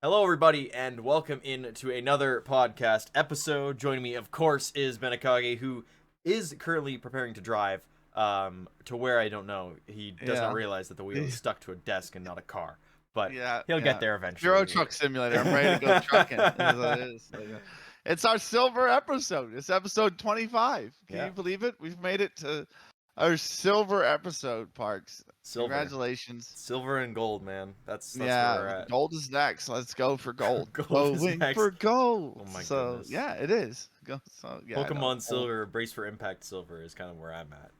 Hello, everybody, and welcome into another podcast episode. Joining me, of course, is Benikage, who is currently preparing to drive to where I don't know. He does not realize that the wheel is stuck to a desk and not a car, but he'll get there eventually. Euro Truck Simulator. I'm ready to go trucking. It's our silver episode. It's episode 25. Can you believe it? We've made it to our silver episode, Parks. Silver. Congratulations. Silver and gold, man. That's where we're at. Gold is next. Let's go for gold. Gold is next. For gold. Oh my goodness. Yeah, it is. Pokemon Silver, Brace for Impact Silver is kind of where I'm at.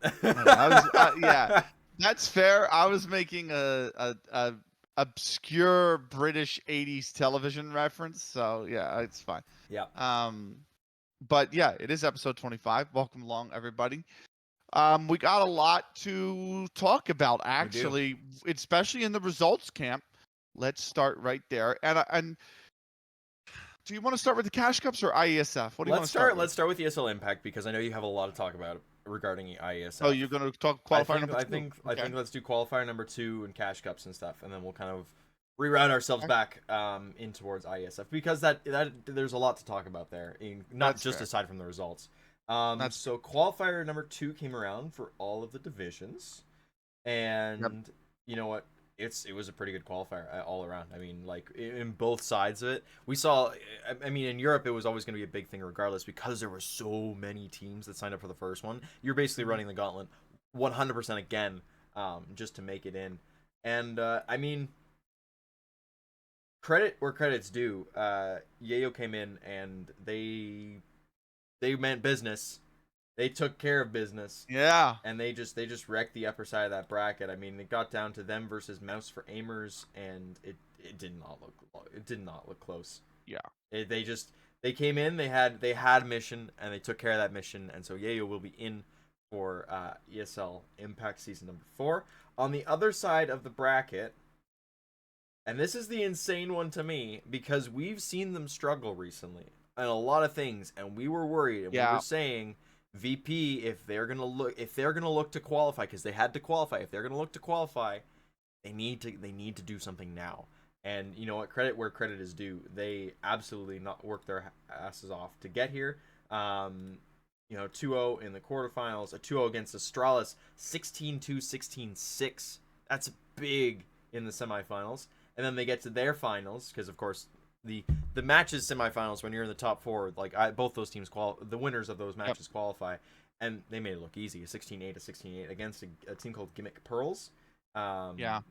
That's fair. I was making a obscure British 80s television reference, so yeah, it's fine. But yeah, it is episode 25. Welcome along, everybody. We got a lot to talk about, actually, especially in the results camp. Let's start right there. And do you want to start with the Cash Cups or IESF? What do you want to start with? Let's start with ESL Impact, because I know you have a lot to talk about regarding IESF. Oh, you're going to talk qualifier number 2? I think let's do qualifier number 2 and Cash Cups and stuff, and then we'll kind of reroute ourselves back in towards IESF, because that there's a lot to talk about there, aside from the results. So qualifier number 2 came around for all of the divisions, and you know what? It was a pretty good qualifier all around. I mean, like, in both sides of it, we saw. I mean, in Europe, it was always going to be a big thing regardless, because there were so many teams that signed up for the first one. You're basically running the gauntlet 100% again, just to make it in. And I mean, credit where credit's due. Yayo came in and they meant business. They took care of business. Yeah. And they just wrecked the upper side of that bracket. I mean, it got down to them versus Mouse for Aimers, and it did not look close. Yeah. They came in, they had mission, and they took care of that mission, and so Yayo will be in for ESL Impact season number 4. On the other side of the bracket, and this is the insane one to me, because we've seen them struggle recently and a lot of things, and we were worried, and we were saying VP, if they're gonna look to qualify, because they had to qualify, if they're gonna look to qualify, they need to do something now. And you know what? Credit where credit is due. They absolutely not worked their asses off to get here. 2-0 in the quarterfinals, a 2-0 against Astralis, 16-2, 16-6. That's big in the semifinals. And then they get to their finals, because of course the matches semifinals, when you're in the top 4, like both those teams the winners of those matches qualify, and they made it look easy, a 16-8, a 16-8 against a team called Gimmick Pearls. 25.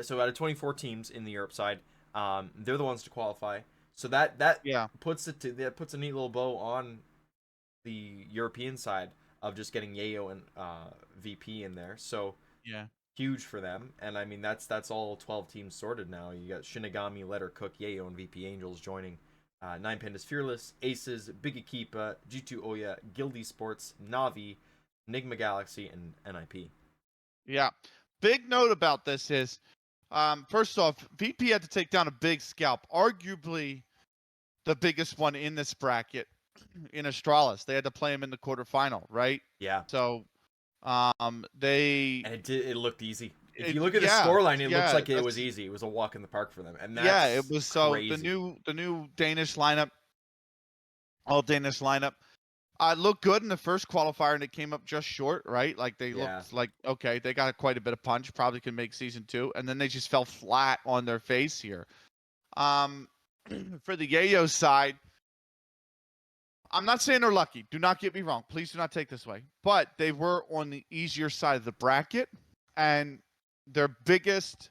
So out of 24 teams in the Europe side, they're the ones to qualify. So that puts a neat little bow on the European side of just getting Yayo and VP in there. So huge for them. And I mean, that's all 12 teams sorted now. You got Shinigami, Letter Cook, Yayo, and VP Angels joining. Nine Pandas Fearless, Aces, Big Akipa, G2 Oya, Guildy Sports, Navi, Enigma Galaxy, and NIP. Yeah. Big note about this is, first off, VP had to take down a big scalp, arguably the biggest one in this bracket in Astralis. They had to play him in the quarterfinal, right? Yeah. So it looked easy. If you look at the scoreline, it looks like it was easy. It was a walk in the park for them. And that's it was crazy. the new Danish lineup, all Danish lineup, looked good in the first qualifier, and it came up just short, right? Like they looked like, okay, they got quite a bit of punch, probably could make season 2, and then they just fell flat on their face here. For the Yayo side, I'm not saying they're lucky. Do not get me wrong. Please do not take this way. But they were on the easier side of the bracket, and their biggest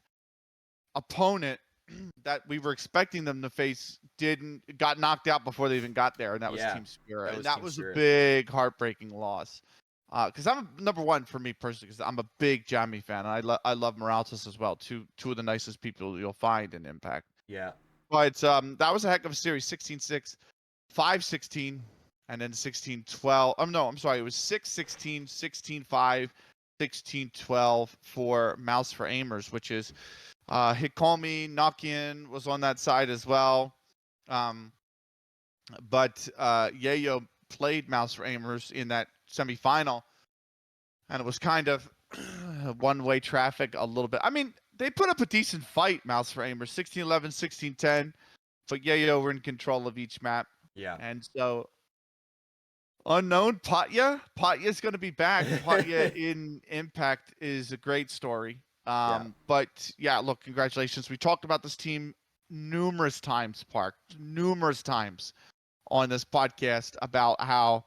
opponent that we were expecting them to face got knocked out before they even got there, and that was Team Spirit. That was a big heartbreaking loss. Because I'm number one for me personally, because I'm a big Jamie fan, and I love Moraltis as well. Two of the nicest people you'll find in Impact. Yeah. But that was a heck of a series. 16-6, 5-16, and then 16-12. I'm sorry. It was 6-16, 16-5, 16-12 for Mouse for Aimers, which is Hikomi, Nokian was on that side as well. But Yayo played Mouse for Aimers in that semifinal, and it was kind of one-way traffic a little bit. I mean, they put up a decent fight, Mouse Framer, 16-11, 16-10. But Yayo were in control of each map. Yeah. And so unknown Patya. Patya's going to be back. Patya in Impact is a great story. Yeah. But yeah, look, congratulations. We talked about this team numerous times, Park, numerous times on this podcast about how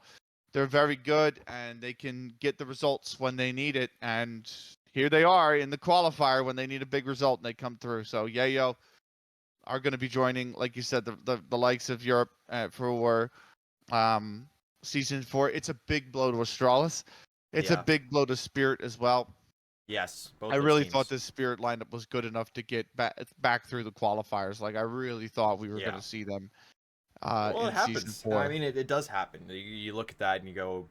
they're very good and they can get the results when they need it. And here they are in the qualifier when they need a big result and they come through. So Yayo are going to be joining, like you said, the likes of Europe for season 4. It's a big blow to Astralis. It's a big blow to Spirit as well. Yes, both I those really teams. thought this Spirit lineup was good enough to get back through the qualifiers. Like I really thought we were going to see them well, in it happens. season 4. I mean, it does happen. You look at that and you go,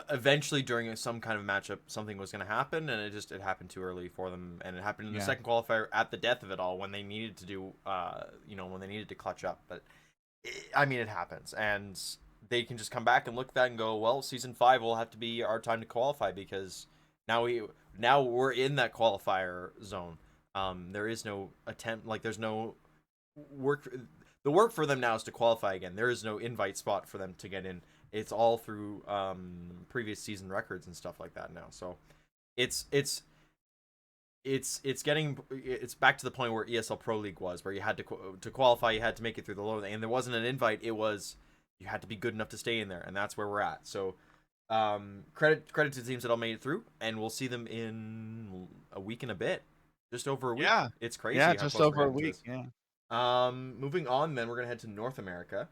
eventually during some kind of matchup, something was going to happen, and it happened too early for them, and it happened in the second qualifier at the death of it all when they needed to do, when they needed to clutch up. But I mean, it happens, and they can just come back and look at that and go, well, season 5 will have to be our time to qualify because now we're in that qualifier zone. There is no attempt, like there's no work. The work for them now is to qualify again. There is no invite spot for them to get in. It's all through previous season records and stuff like that now. So it's back to the point where ESL Pro League was, where you had to qualify, you had to make it through the lower, and there wasn't an invite. It was you had to be good enough to stay in there, and that's where we're at. So credit to the teams that all made it through, and we'll see them in a week and a bit, just over a week. Yeah, it's crazy. Yeah, just over a week. Yeah. Moving on, then we're gonna head to North America.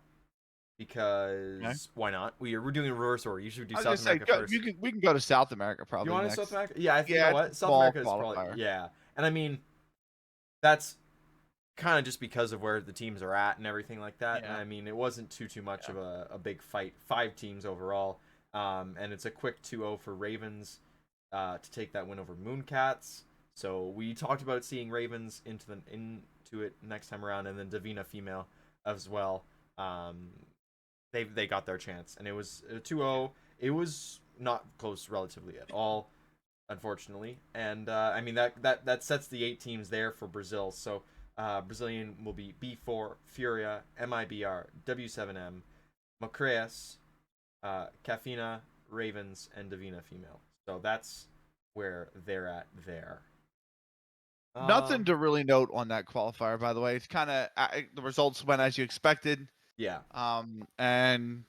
Because why not? We're doing a reverse order. You should do South America first. We can go to South America probably. You want next. to South America? Yeah, I think you know what? South America is probably And I mean, that's kind of just because of where the teams are at and everything like that. And I mean, it wasn't too much of a big fight. 5 teams overall, and it's a quick 2-0 for Ravens to take that win over Mooncats. So we talked about seeing Ravens into it next time around, and then Davina female as well. They got their chance, and it was 2-0. It was not close relatively at all, unfortunately. And I mean that sets the 8 teams there for Brazil. So Brazilian will be B4, Furia, MIBR, W7M, Macreas, Cafina, Ravens, and Davina female. So that's where they're at there. Nothing to really note on that qualifier, by the way. It's kind of the results went as you expected. Yeah. And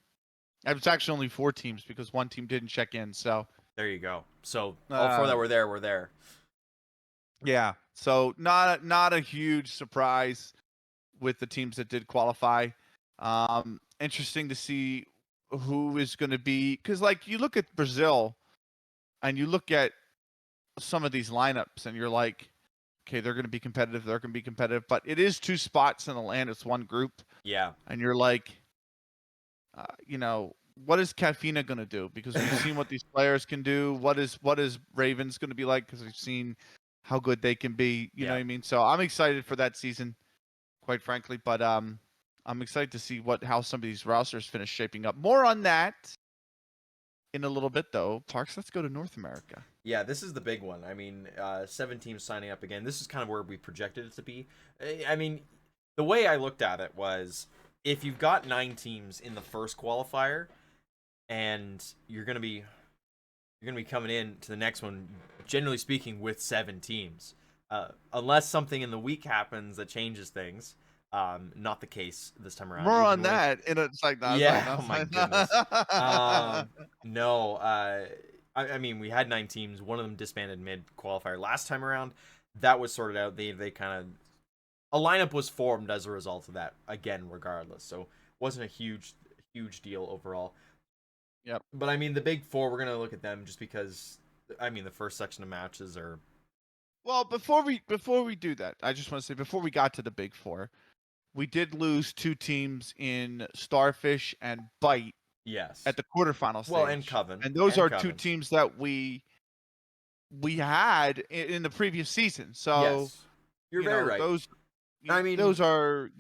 it was actually only 4 teams because 1 team didn't check in. So there you go. So all 4 that were there were there. Yeah. So not a huge surprise with the teams that did qualify. Interesting to see who is going to be, because like you look at Brazil and you look at some of these lineups and you're like, okay, they're going to be competitive. They're going to be competitive, but it is 2 spots in the land. It's 1 group. Yeah. And you're like, what is Cafina going to do? Because we've seen what these players can do. What is Ravens going to be like? Because we've seen how good they can be. You know what I mean? So I'm excited for that season, quite frankly. But I'm excited to see how some of these rosters finish shaping up. More on that in a little bit, though. Parks, let's go to North America. Yeah, this is the big one. I mean, 7 teams signing up again. This is kind of where we projected it to be. I mean, the way I looked at it was, if you've got 9 teams in the first qualifier, and you're gonna be coming in to the next one, generally speaking, with 7 teams, unless something in the week happens that changes things. Not the case this time around. More on that, and it's like that. Yeah. Oh my goodness. No. I mean, we had 9 teams. One of them disbanded mid qualifier last time around. That was sorted out. They kind of, a lineup was formed as a result of that. Again, regardless, so it wasn't a huge deal overall. Yep. But I mean, the big 4, we're gonna look at them just because. I mean, the first section of matches are. Well, before we do that, I just want to say, before we got to the big 4, we did lose 2 teams in Starfish and Bite. Yes. At the quarterfinal stage. Well, and Coven. And those are Coven. 2 teams that we had in the previous season. So yes. You're very right. Those, I mean, those are,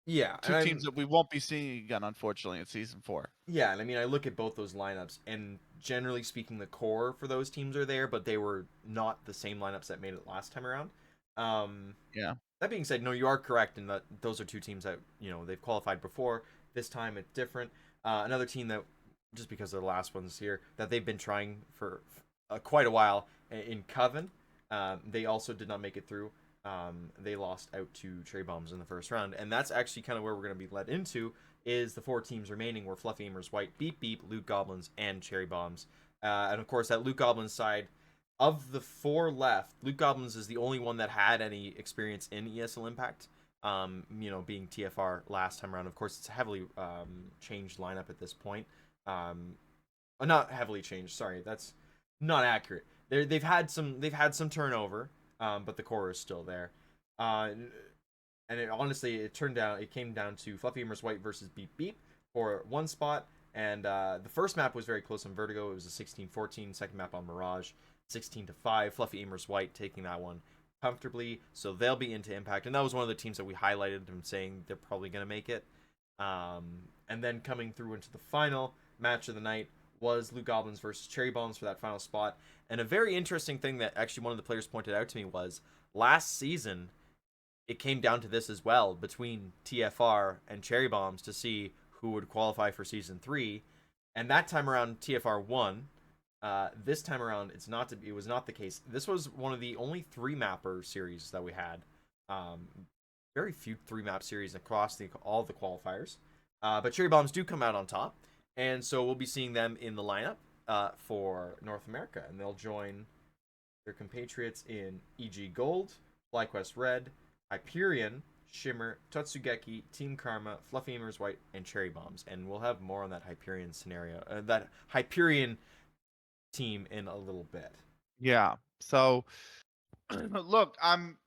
Yeah, Two teams that we won't be seeing again, unfortunately, in season 4. Yeah, and I mean, I look at both those lineups, and generally speaking, the core for those teams are there, but they were not the same lineups that made it last time around. Yeah. That being said, no, you are correct in that those are two teams that they've qualified before. This time it's different. Another team that, just because they're the last ones here, that they've been trying for quite a while in Coven. They also did not make it through. They lost out to Cherry Bombs in the first round, and that's actually kind of where we're going to be led into. Is the 4 teams remaining were Fluffy Aimers White, Beep Beep, Loot Goblins, and Cherry Bombs. And of course, that Loot Goblins side, of the 4 left, Loot Goblins is the only one that had any experience in ESL Impact. Being TFR last time around. Of course, it's a heavily changed lineup at this point. Not heavily changed. Sorry, that's not accurate. They've had some turnover, but the core is still there. And it came down to Fluffy Aimers White versus Beep Beep for 1 spot. And the first map was very close on Vertigo. It was a 16-14. Second map on Mirage, 16-5. Fluffy Aimers White taking that one comfortably. So they'll be into Impact. And that was one of the teams that we highlighted and saying they're probably going to make it. And then coming through into the final match of the night was Loot Goblins versus Cherry Bombs for that final spot. And a very interesting thing that actually one of the players pointed out to me was last season, it came down to this as well between TFR and Cherry Bombs to see who would qualify for season 3, and that time around TFR won. This time around, it was not the case. This was one of the only 3-mapper series that we had. Very few 3-map series across all the qualifiers, but Cherry Bombs do come out on top, and so we'll be seeing them in the lineup for North America, and they'll join their compatriots in EG Gold, FlyQuest Red, Hyperion, Shimmer, Totsugeki, Team Karma, Fluffy Aimers White, and Cherry Bombs. And we'll have more on that Hyperion scenario, that Hyperion team in a little bit. Yeah. So, look, I'm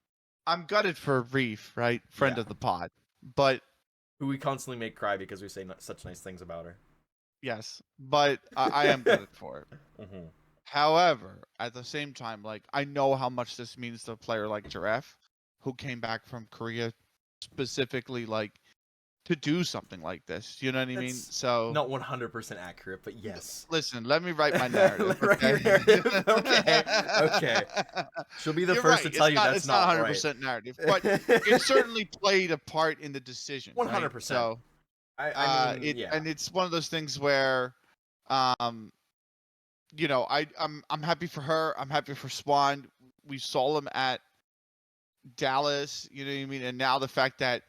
gutted for Reef, right? Friend of the pod. But who we constantly make cry because we say such nice things about her. Yes, but I am gutted for it. Mm-hmm. However, at the same time, like, I know how much this means to a player like Giraffe, who came back from Korea specifically, like, to do something like this. You know what I mean? So not 100% accurate, but yes. Listen, let me write my narrative. Okay. She'll be the first to tell you that's not 100% right. narrative, but it certainly played a part in the decision. 100%. Right? So, I mean, yeah. And it's one of those things where, I'm happy for her. I'm happy for Swan. We saw them at Dallas, you know what I mean? And now the fact that,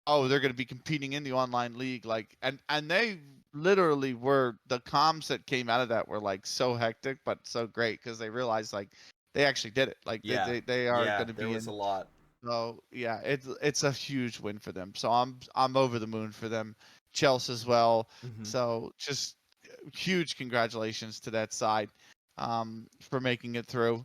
they're going to be competing in the online league, like, and they literally were, the comms that came out of that were like so hectic, but so great because they realized like they actually did it. Like they are going to be there was a lot. So yeah, it's a huge win for them. So I'm over the moon for them. Chelsea as well. Mm-hmm. So just huge congratulations to that side for making it through.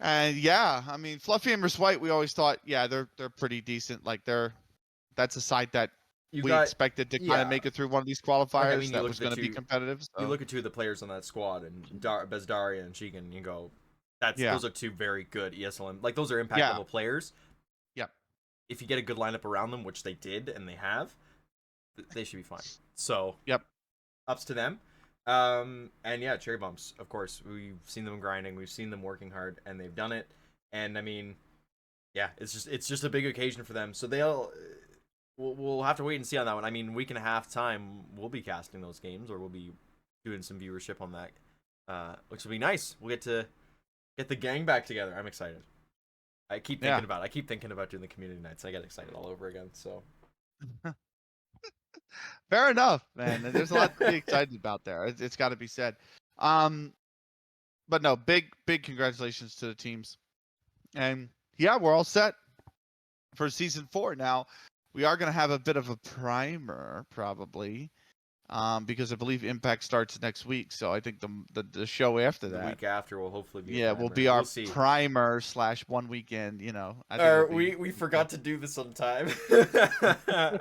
And yeah, I mean, Fluffy Aimers White, we always thought, they're pretty decent. Like that's a side that expected to kind of make it through one of these qualifiers that was going to be competitive. So. You look at 2 of the players on that squad, and Bezdaria and Shigan, and you go, those are 2 very good ESL, like those are impact level players. Yep. If you get a good lineup around them, which they did and they have, they should be fine. So yep, ups to them. And yeah, Cherry Bombs, of course, we've seen them grinding, we've seen them working hard, and they've done it. And I mean, yeah, it's just a big occasion for them. So we'll have to wait and see on that one. I mean, week and a half time, we'll be casting those games, or we'll be doing some viewership on that, which will be nice. We'll get to get the gang back together. I'm excited. I keep thinking about doing the community nights. I get excited all over again. So fair enough, man. There's a lot to be excited about there. It's got to be said. But no, big congratulations to the teams. And yeah, we're all set for season 4 now. We are going to have a bit of a primer probably, because I believe Impact starts next week. So I think the show after that, the week after, will hopefully be will be our primer / one weekend. You know, we forgot to do this on time.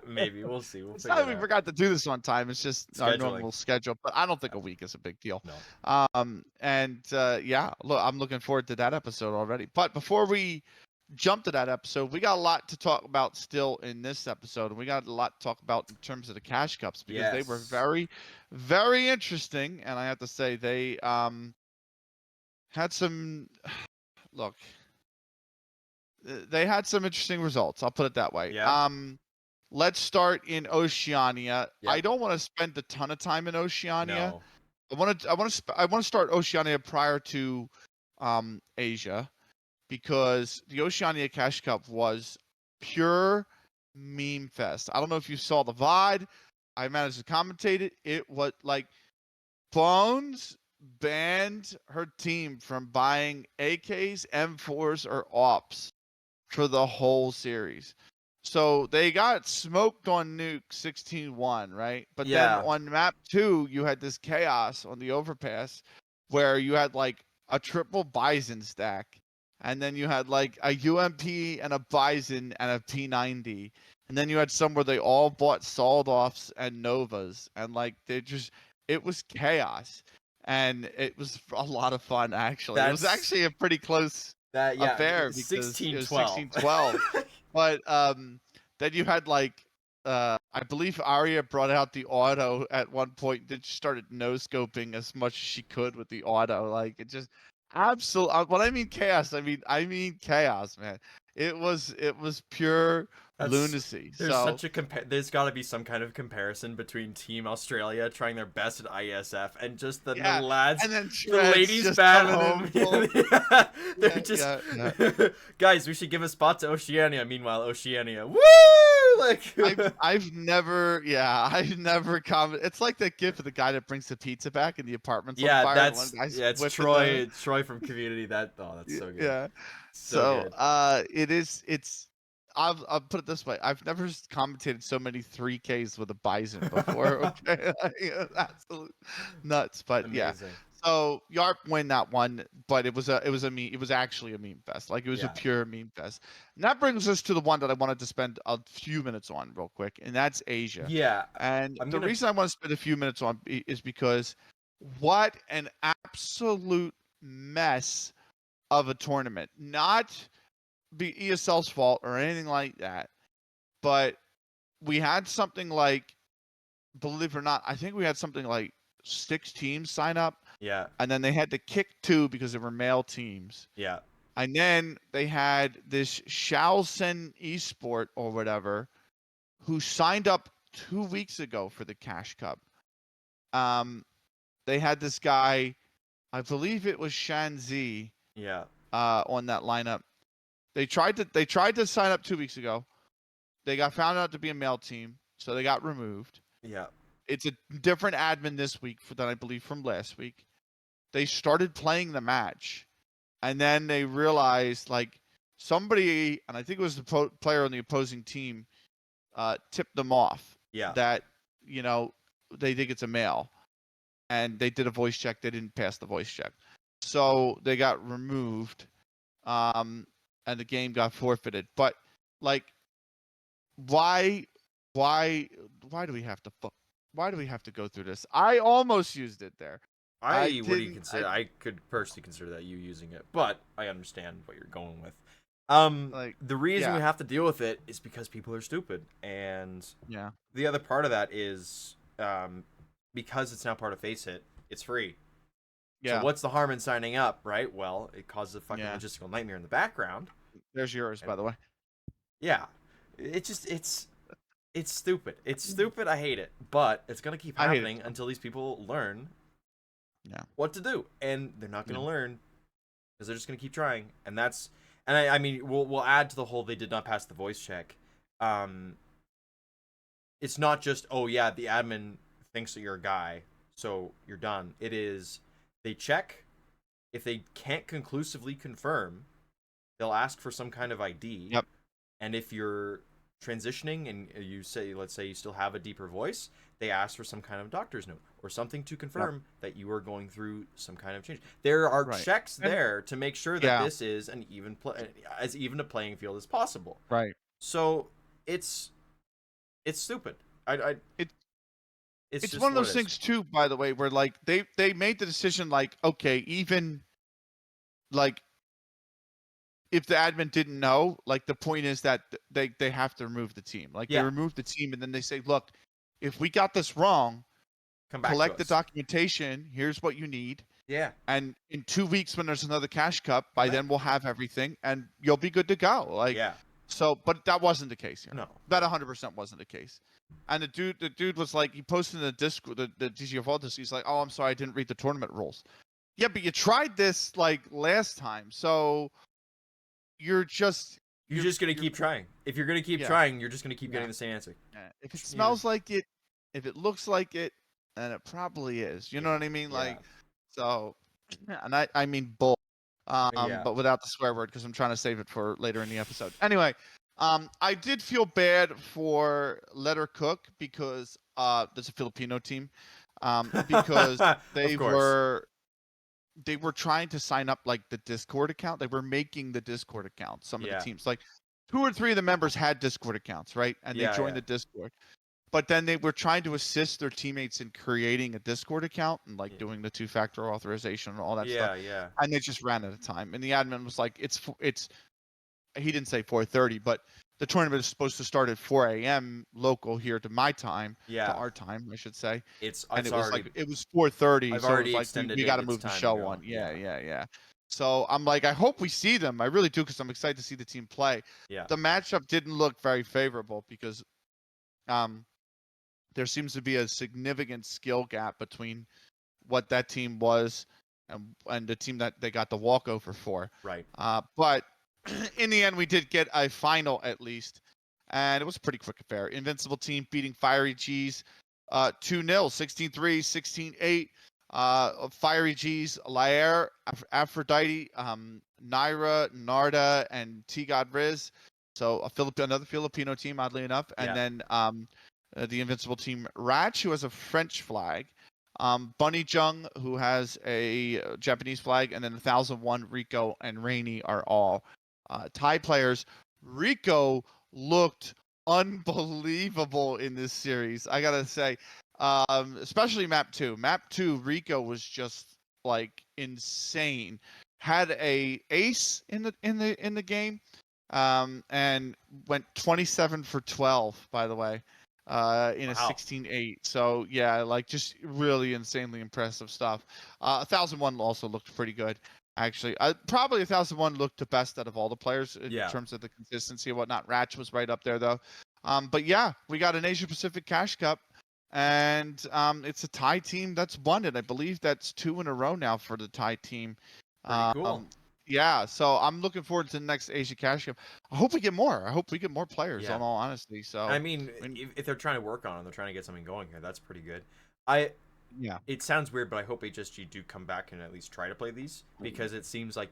Maybe we'll see. It's not that we forgot to do this on time. It's just our normal schedule. But I don't think a week is a big deal. No. Look, I'm looking forward to that episode already. But before we jump to that episode. We got a lot to talk about still in this episode, and we got a lot to talk about in terms of the Cash Cups because they were Yes. very, very interesting. And I have to say they had some look. They had some interesting results. I'll put it that way. Yeah. Let's start in Oceania. Yep. I don't want to spend a ton of time in Oceania. No. I want to start Oceania prior to Asia, because the Oceania Cash Cup was pure meme fest. I don't know if you saw the VOD. I managed to commentate it. It was like Bones banned her team from buying AKs, M4s, or AWPs for the whole series. So they got smoked on Nuke 16-1, right? But then Yeah. on map 2, you had this chaos on the overpass where you had like a triple Bison stack. And then you had like a UMP and a Bison and a P90. And then you had some where they all bought Solid-Offs and Novas. And like it was chaos. And it was a lot of fun, actually. It was actually a pretty close affair because it was 16-12. But then you had like I believe Arya brought out the auto at one point. Then she started no scoping as much as she could with the auto. Like it just absolute. When I mean chaos, I mean chaos, man. It was pure lunacy. There's so such a there's got to be some kind of comparison between Team Australia trying their best at IESF and just the lads, and then the ladies back home. They're just guys. We should give a spot to Oceania. Meanwhile, Oceania, woo! Like I've never commented. It's like that gif of the guy that brings the pizza back and the apartment's on fire. It's Troy. It's Troy from Community. That's so good. Yeah. So good. It's. I'll put it this way. I've never commentated so many 3Ks with a Bison before. Okay, absolute nuts. But Amazing. yeah. So Yarp win that one, but it was actually a meme fest. Like it was a pure meme fest. And that brings us to the one that I wanted to spend a few minutes on real quick, and that's Asia. Yeah. And the reason I want to spend a few minutes on is because what an absolute mess of a tournament. Not be ESL's fault or anything like that, but we had something like, believe it or not, I think we had something like 6 teams sign up. Yeah. And then they had to kick 2 because they were male teams. Yeah. And then they had this Shaosen Esport or whatever who signed up 2 weeks ago for the Cash Cup. They had this guy, I believe it was Shanzi. Yeah. On that lineup. They tried to sign up 2 weeks ago. They got found out to be a male team, so they got removed. Yeah. It's a different admin this week than I believe from last week. They started playing the match, and then they realized like somebody, and I think it was the player on the opposing team, tipped them off. Yeah. That they think it's a male, and they did a voice check. They didn't pass the voice check, so they got removed. And the game got forfeited. But like, why do we have to go through this? I almost used it there. I could personally consider that you using it, but I understand what you're going with. The reason we have to deal with it is because people are stupid, and the other part of that is because it's now part of Face It, it's free. Yeah. So what's the harm in signing up, right? Well, it causes a fucking logistical nightmare in the background. There's yours, by the way. Yeah. It's stupid. It's stupid. I hate it. But it's going to keep happening until these people learn what to do. And they're not going to learn because they're just going to keep trying. And that's... And I mean, we'll add to the whole they did not pass the voice check. It's not just, oh, yeah, the admin thinks that you're a guy, so you're done. It is... They check. If they can't conclusively confirm, they'll ask for some kind of ID. Yep. And if you're transitioning and you say, let's say you still have a deeper voice, they ask for some kind of doctor's note or something to confirm that you are going through some kind of change. There are checks there to make sure that this is as even a playing field as possible. Right. So it's stupid. It's one of those things too, by the way, where like they made the decision like, okay, even like if the admin didn't know, like the point is that they have to remove the team. Like they Yeah. remove the team and then they say, look, if we got this wrong, Come back to collect the us. documentation. Here's what you need. Yeah. And in 2 weeks when there's another cash cup, by back. then we'll have everything and you'll be good to go. Like, Yeah. so, but that wasn't the case here. No. That 100% wasn't the case. And the dude was like, he posted in the Discord, the DG of all this. He's like, oh, I'm sorry, I didn't read the tournament rules. Yeah, but you tried this like last time, so you're just gonna keep trying. If you're gonna keep trying, you're just gonna keep getting the same answer. If it smells like it, if it looks like it, then it probably is. You know what I mean? Like, so, and I mean bull, but without the swear word because I'm trying to save it for later in the episode. Anyway, I did feel bad for Letter Cook because there's a Filipino team, because they were trying to sign up like the Discord account. They were making the Discord account. Some of the teams, like 2 or 3 of the members had Discord accounts, right? And they joined the Discord. But then they were trying to assist their teammates in creating a Discord account and like doing the 2-factor authorization and all that stuff. Yeah. And they just ran out of time. And the admin was like, it's he didn't say 4:30, but the tournament is supposed to start at 4 a.m. local here to my time, to our time, I should say. It was 4:30. I've so already it was like, extended we got to move the show on. Yeah. So I'm like, I hope we see them. I really do, because I'm excited to see the team play. Yeah. The matchup didn't look very favorable because there seems to be a significant skill gap between what that team was and the team that they got the walkover for. Right. But in the end, we did get a final at least, and it was a pretty quick affair. Invincible team beating Fiery G's 2-0, 16-3, 16-8. Fiery G's, Lair, Aphrodite, Naira, Narda, and T-God Riz. So another Filipino team, oddly enough. And then the Invincible team, Ratch, who has a French flag. Bunny Jung, who has a Japanese flag. And then 1001, Rico, and Rainy are all Thai players. Rico looked unbelievable in this series, I gotta say. Especially map 2. Map 2, Rico was just like insane. Had a ace in the game, and went 27 for 12, by the way, in a 16-8. So yeah, like just really insanely impressive stuff. 1001 also looked pretty good. Actually, probably 1001 looked the best out of all the players in terms of the consistency and whatnot. Ratch was right up there though. But yeah, we got an Asia Pacific Cash Cup, and it's a Thai team that's won it. I believe that's 2 in a row now for the Thai team. Pretty cool. Yeah, so I'm looking forward to the next Asia Cash Cup. I hope we get more. I hope we get more players. In all honesty, so I mean, if they're trying to work on it, they're trying to get something going here. That's pretty good. It sounds weird, but I hope HSG do come back and at least try to play these, because it seems like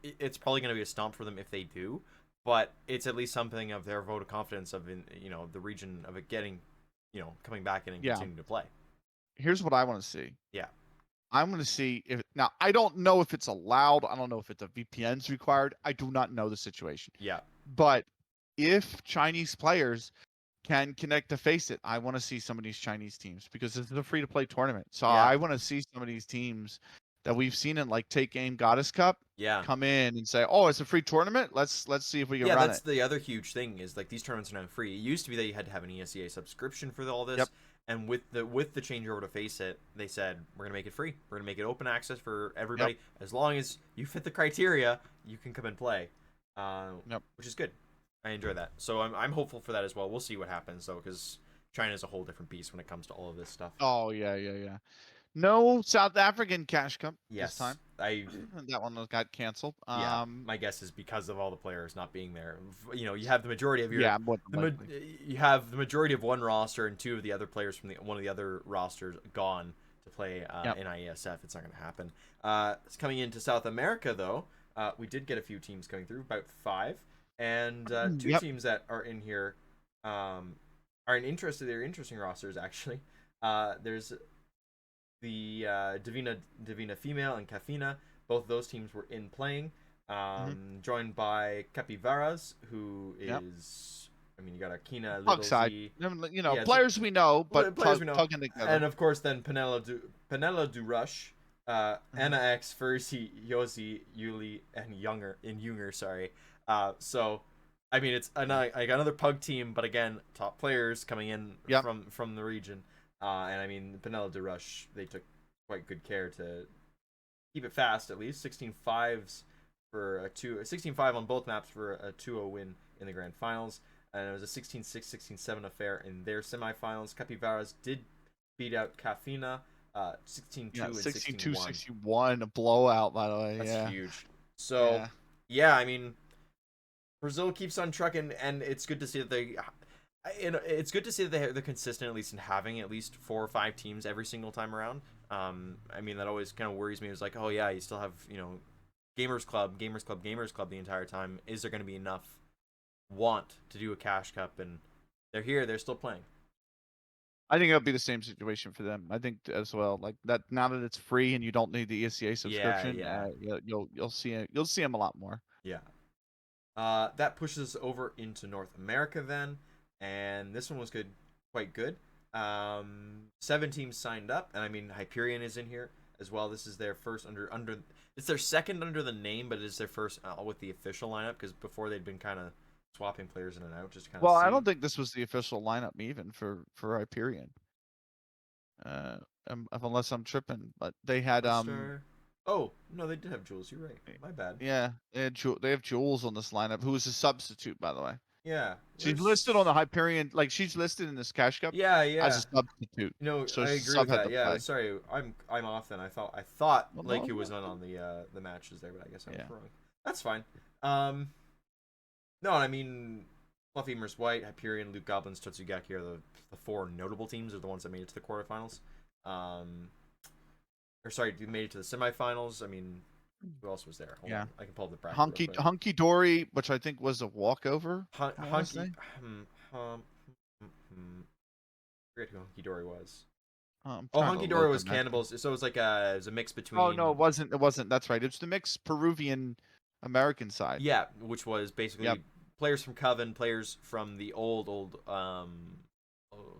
it's probably going to be a stomp for them if they do, but it's at least something of their vote of confidence of the region of it getting, coming back and continuing to play. Here's what I want to see. Yeah. I'm going to see if now I don't know if it's allowed. I don't know if it's a VPN's required. I do not know the situation. Yeah. But if Chinese players can connect to Face It, I want to see some of these Chinese teams, because this is a free-to-play tournament. So I want to see some of these teams that we've seen in like Take Aim Goddess Cup come in and say, oh, it's a free tournament. Let's see if we can run it. Yeah, that's the other huge thing, is like these tournaments are now free. It used to be that you had to have an ESEA subscription for all this. And with the changeover to Face It, they said, we're going to make it free. We're going to make it open access for everybody. As long as you fit the criteria, you can come and play, which is good. I enjoy that. So I'm hopeful for that as well. We'll see what happens, though, because China's a whole different beast when it comes to all of this stuff. Oh, yeah. No South African Cash Cup this time. That one got canceled. My guess is because of all the players not being there. You have the majority of your you have the majority of one roster and 2 of the other players from one of the other rosters gone to play in IESF. It's not going to happen. It's coming into South America though. We did get a few teams coming through, about 5, and 2 teams that are in here are they're interesting rosters actually. There's the Divina Female and Cafina. Both of those teams were in playing, joined by Capivaras, who is, I mean, you got Akina, Little Z. Players we know, but players we know. tugging together. And of course then Penela du Rush, Anna X, Fursi, Yosi, Yuli, and Junger. Sorry. So, I mean, it's another pug team, but again, top players coming in Yep. from the region. And I mean, Penella de Rush, they took quite good care to keep it fast at least. 16-5s for a 16-5 on both maps for a 2-0 win in the grand finals. And it was a 16-6, 16-7 affair in their semifinals. Capivaras did beat out Cafina 16-2 Yeah, and 16-2, 16-1. 61, a blowout, by the way. That's Yeah. huge. So, Yeah. yeah, I mean, Brazil keeps on trucking, and it's good to see that it's good to see that they're consistent, at least in having at least 4 or 5 teams every single time around. I mean, that always kind of worries me. It's like, oh yeah, you still have, Gamers Club, Gamers Club, Gamers Club the entire time. Is there going to be enough want to do a Cash Cup? And they're here, they're still playing. I think it'll be the same situation for them. I think as well. Like that now that it's free and you don't need the ESCA subscription, Yeah. you'll see them a lot more. Yeah. That pushes us over into North America then, and this one was quite good. 7 teams signed up, and I mean Hyperion is in here as well. This is their first under it's their second under the name, but it's their first with the official lineup, because before they'd been kind of swapping players in and out just to kind of Well, see. I don't think this was the official lineup even for Hyperion. Unless I'm tripping, but they had Oh no, they did have Jules. You're right. My bad. Yeah, they have Jules on this lineup, who is a substitute, by the way. Yeah, She's listed on the Hyperion, like she's listed in this Cash Cup Yeah. as a substitute. No, So I agree with sub had that. to Yeah, play. sorry, I'm off then. I thought Well, Lakey no, was not on the matches there, but I guess I was Yeah. wrong. That's fine. No, I mean, Fluffy Immerse White, Hyperion, Luke Goblins, Totsugaki are the 4 notable teams, are the ones that made it to the quarterfinals. Or sorry, made it to the semifinals. I mean, who else was there? Hold on. I can pull up the bracket. Hunky Dory, which I think was a walkover. Hunky. Forget who Hunky Dory was. Hunky Dory was Cannibals. So it was like it was a mix between. Oh no, it wasn't. It wasn't. That's right. It's the mixed Peruvian American side. Yeah, which was basically players from Coven, players from the old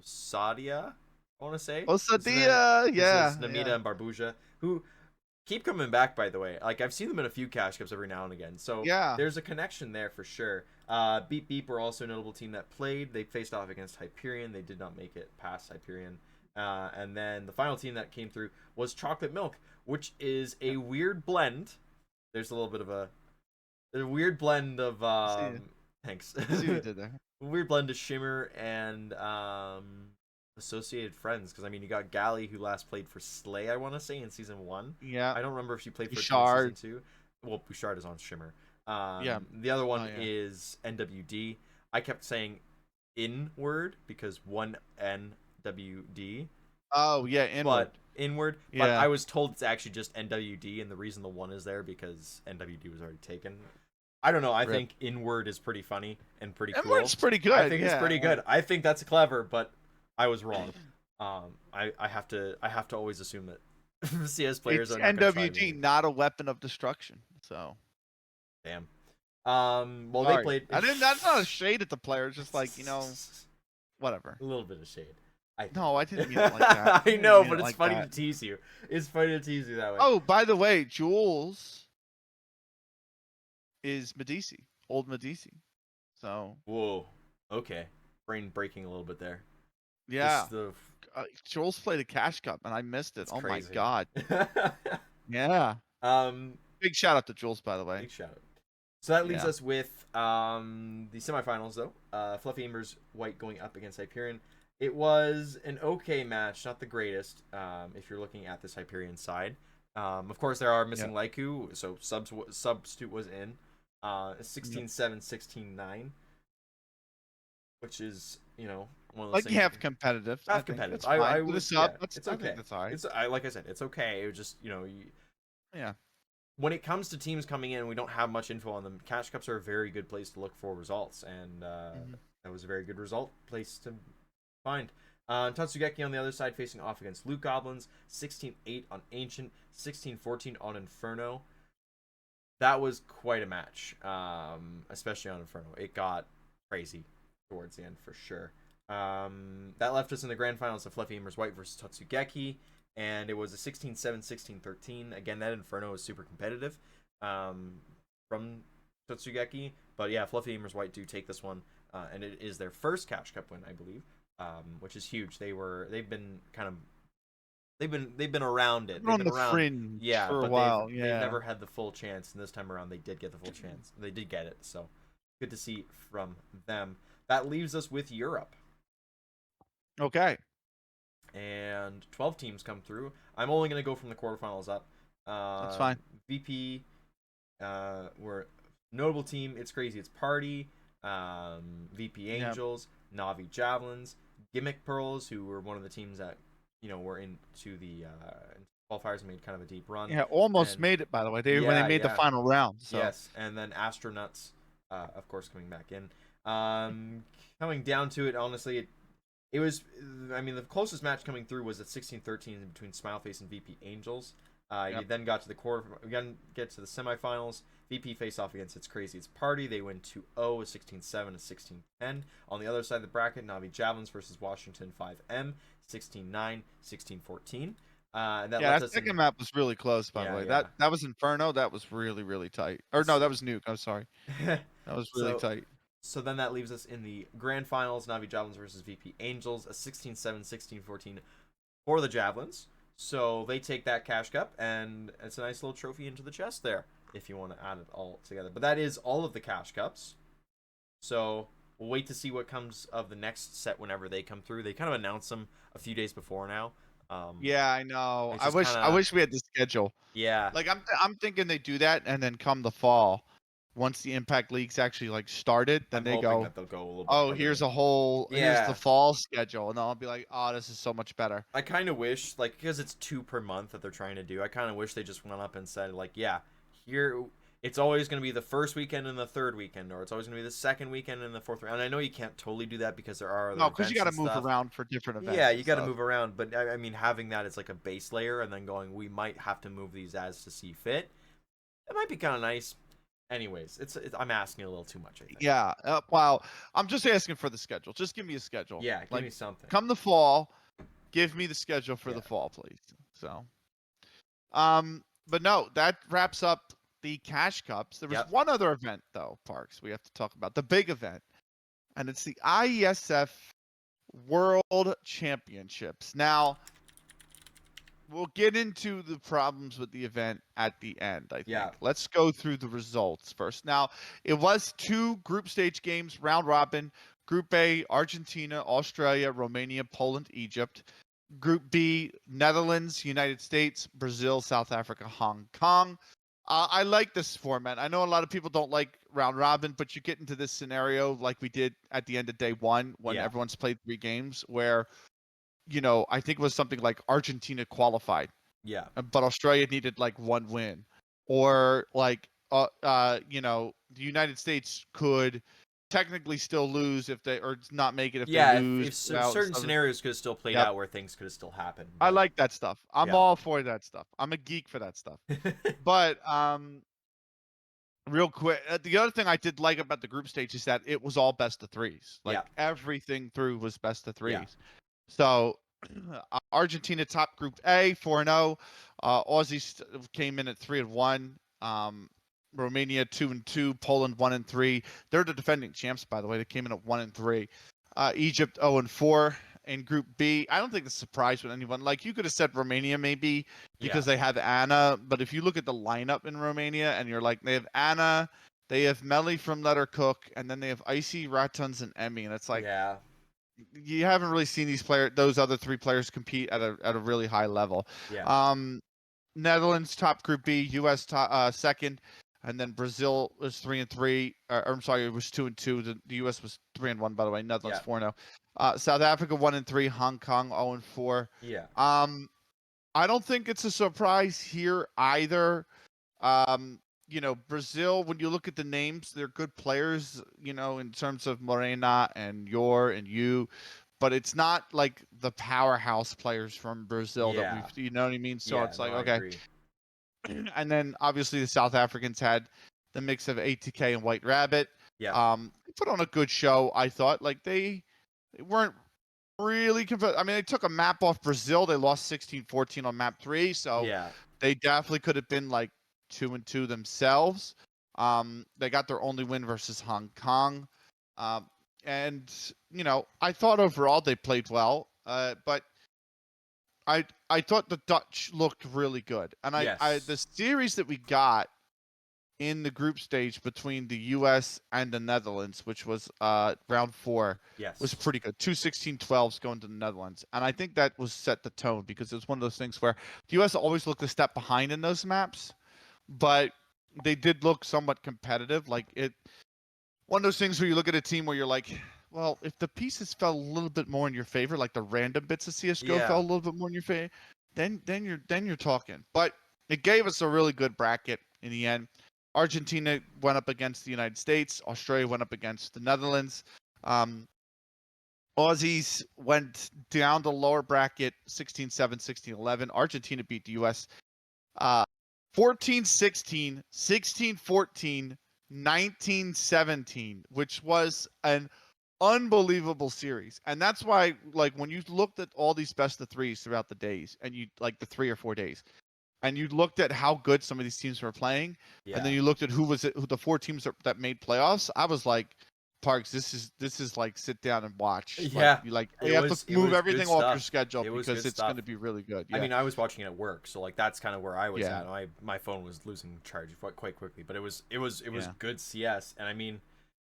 Sadia, I want to say. Sadia, yeah. Namita and Barbuja, who keep coming back, by the way. Like, I've seen them in a few Cash Cups every now and again. So there's a connection there for sure. Beep Beep were also a notable team that played. They faced off against Hyperion. They did not make it past Hyperion. And then the final team that came through was Chocolate Milk, which is a weird blend. There's a little bit of a weird blend of thanks. See what you did there. Weird blend of Shimmer and Associated Friends, because I mean you got Gally, who last played for Slay, I want to say, in season 1. Yeah. I don't remember if she played for Bouchard. season 2. Well, Bouchard is on Shimmer. The other one is NWD. I kept saying Inward because 1 NWD. Oh yeah, Inward. Inward. Yeah. But I was told it's actually just NWD, and the reason the 1 is there because NWD was already taken. I don't know. I think Inward is pretty funny and pretty cool. Inward's pretty good. I think it's pretty good. I think that's clever, but I was wrong. I have to always assume that CS players are not NWD, not a weapon of destruction. So, damn. Well, they played. That's not a shade at the players. Just like whatever. A little bit of shade. No, I didn't mean it like that. I know, but it's funny to tease you. It's funny to tease you that way. Oh, by the way, Jules is Medici, old Medici. So. Whoa. Okay. Brain breaking a little bit there. Yeah. Jules played a Cash Cup and I missed it. Oh crazy. My god. Yeah. Big shout out to Jules, by the way. Big shout out. So that leaves us with the semifinals, though. Fluffy Embers White going up against Hyperion. It was an okay match, not the greatest, if you're looking at this Hyperion side. Of course, there are missing Laiku, so substitute was in. 16-7, 16-9, which is, one of those like things. Half competitive. Half competitive. It's I would, it's okay. That's all right. Like I said, it's okay. It was just, yeah. When it comes to teams coming in, we don't have much info on them. Cash Cups are a very good place to look for results, and that was a very good place to find. Tatsugeki on the other side facing off against Luke Goblins, 16-8 on Ancient, 16-14 on Inferno. That was quite a match, especially on Inferno. It got crazy towards the end for sure. That left us in the grand finals of Fluffy Embers White versus Tatsugeki, and it was a 16-7, 16-13. Again, that Inferno is super competitive from Totsugeki. But yeah, Fluffy Amers White do take this one, and it is their first Cash Cup win, I believe, which is huge. They've been kind of they've been around it. They're They've on been the around, fringe yeah, for a but while. they've Yeah. never had the full chance, and this time around they did get the full chance. They did get it, so good to see from them. That leaves us with Europe, Okay. and 12 teams come through. I'm only gonna go from the quarterfinals up. That's fine. VP, we're notable team. It's crazy. It's Party, VP Yeah. Angels, Navi Javelins, Gimmick Pearls, who were one of the teams that were into the qualifiers and made kind of a deep run. Yeah. Almost And made it, by the way. When they yeah, made the yeah, final round. So. yes, and then Astronauts, of course, coming back in. Coming down to it, honestly, it was. I mean, the closest match coming through was at 16-13 between Smileface and VP Angels. Yep. You then got to the quarter. Again, get to the semifinals. VP face off against It's Crazy It's Party. They win 2-0, a 16-7, a 16-10. On the other side of the bracket, Navi Javelins versus Washington 5M, 16-9, 16-14. And that Yeah, lets that us second in. map was really close, by the Yeah, way. yeah. That was Inferno. That was really, really tight. Or no, that was Nuke. I'm sorry. That was really so tight. So then that leaves us in the grand finals, Navi Javelins versus VP Angels, a 16-7, 16-14 for the Javelins. So they take that cash cup, and it's a nice little trophy into the chest there, if you want to add it all together. But that is all of the cash cups. So we'll wait to see what comes of the next set whenever they come through. They kind of announce them a few days before now. Yeah, I know. It's I just wish kind I of, wish we had the schedule. yeah. Like I'm thinking they do that, and then come the fall, once the Impact Leagues actually like started, then I'm they hoping go, that they'll go a little bit oh, harder. here's the Yeah. fall schedule, and I'll be like, oh, this is so much better. I kind of wish, like, because it's 2 per month that they're trying to do, I kind of wish they just went up and said, like, yeah, here, it's always going to be the first weekend and the third weekend, or it's always going to be the second weekend and the fourth weekend. And I know you can't totally do that because there are other No, because you events got to and move stuff. around for different Yeah, events you and got to stuff. move around, but I mean, having that as like a base layer and then going, we might have to move these as to see fit, it might be kind of nice. Anyways, I'm asking a little too much, I think. Yeah. Wow. I'm just asking for the schedule. Just give me a schedule. Yeah, give Like, me something. come the fall, give me the schedule for Yeah. the fall, please. So, but no, that wraps up the Cash Cups. There was Yep. one other event though, Parks, we have to talk about, the big event, and it's the IESF World Championships. Now, we'll get into the problems with the event at the end, I think. Yeah. Let's go through the results first. Now, it was 2 group stage games, round robin. Group A, Argentina, Australia, Romania, Poland, Egypt. Group B, Netherlands, United States, Brazil, South Africa, Hong Kong. I like this format. I know a lot of people don't like round robin, but you get into this scenario like we did at the end of day 1 when Yeah. everyone's played 3 games where, I think it was something like Argentina qualified, Yeah. but Australia needed like 1 win, or like the United States could technically still lose if they, or not make it if they Yeah, lose if out and certain stuff. scenarios could have still played Yep. out where things could have still happened. I But like that stuff. I'm yeah. all for that stuff. I'm a geek for that stuff. But real quick, the other thing I did like about the group stage is that it was all best of 3s. Like, Yeah. everything through was best of 3s. Yeah. So Argentina top Group A 4-0. Aussies came in at 3-1. Romania 2-2. Poland 1-3. They're the defending champs, by the way. They came in at 1-3. Egypt 0-4 in Group B. I don't think it's a surprise with anyone. Like, you could have said Romania maybe because they have Anna, but if you look at the lineup in Romania and you're like, they have Anna, they have Melly from Let Her Cook, and then they have Icy, Ratons, and Emmy, and it's like, yeah. you haven't really seen those other 3 players compete at a really high level. Yeah. Netherlands top Group B, US top, second, and then Brazil was 3-3. I'm sorry, it was 2-2. The US was 3-1, by the way. Netherlands 4-0. South Africa 1-3. Hong Kong 0-4. Yeah. I don't think it's a surprise here either. Brazil, when you look at the names, they're good players, in terms of Morena and Yor and you, but it's not like the powerhouse players from Brazil that Yeah. we've, you know what I mean? So Yeah, it's like, I okay. agree. And then obviously the South Africans had the mix of ATK and White Rabbit. Yeah. They put on a good show, I thought. Like, they weren't really I mean, they took a map off Brazil. They lost 16-14 on map 3, so Yeah. they definitely could have been like 2-2 themselves. They got their only win versus Hong Kong. And I thought overall they played well, but I thought the Dutch looked really good. And the Yes. series that we got in the group stage between the US and the Netherlands, which was round 4, was Yes. pretty good. 2 16-12s going to the Netherlands. And I think that was set the tone because it was one of those things where the US always looked a step behind in those maps, but they did look somewhat competitive. Like one of those things where you look at a team where you're like, well, if the pieces fell a little bit more in your favor, like the random bits of CS:GO fell a Yeah. little bit more in your favor, then you're talking. But it gave us a really good bracket in the end. Argentina went up against the United States. Australia went up against the Netherlands. Aussies went down the lower bracket 16-7, 16-11. Argentina beat the US 14-16, 16-14, 19-17, which was an unbelievable series. And that's why, like, when you looked at all these best of threes throughout the days, and you like the 3 or 4 days, and you looked at how good some of these teams were playing, Yeah. and then you looked at who the 4 teams that made playoffs, I was like, Parks, this is like sit down and watch. Yeah. You have to move It everything good off your stuff. schedule It was because good it's stuff. going to be really good. I Yeah. mean, I was watching it at work, so like that's kind of where I was Yeah. at. My phone was losing charge quite quickly, but it was Yeah. good CS. And I mean,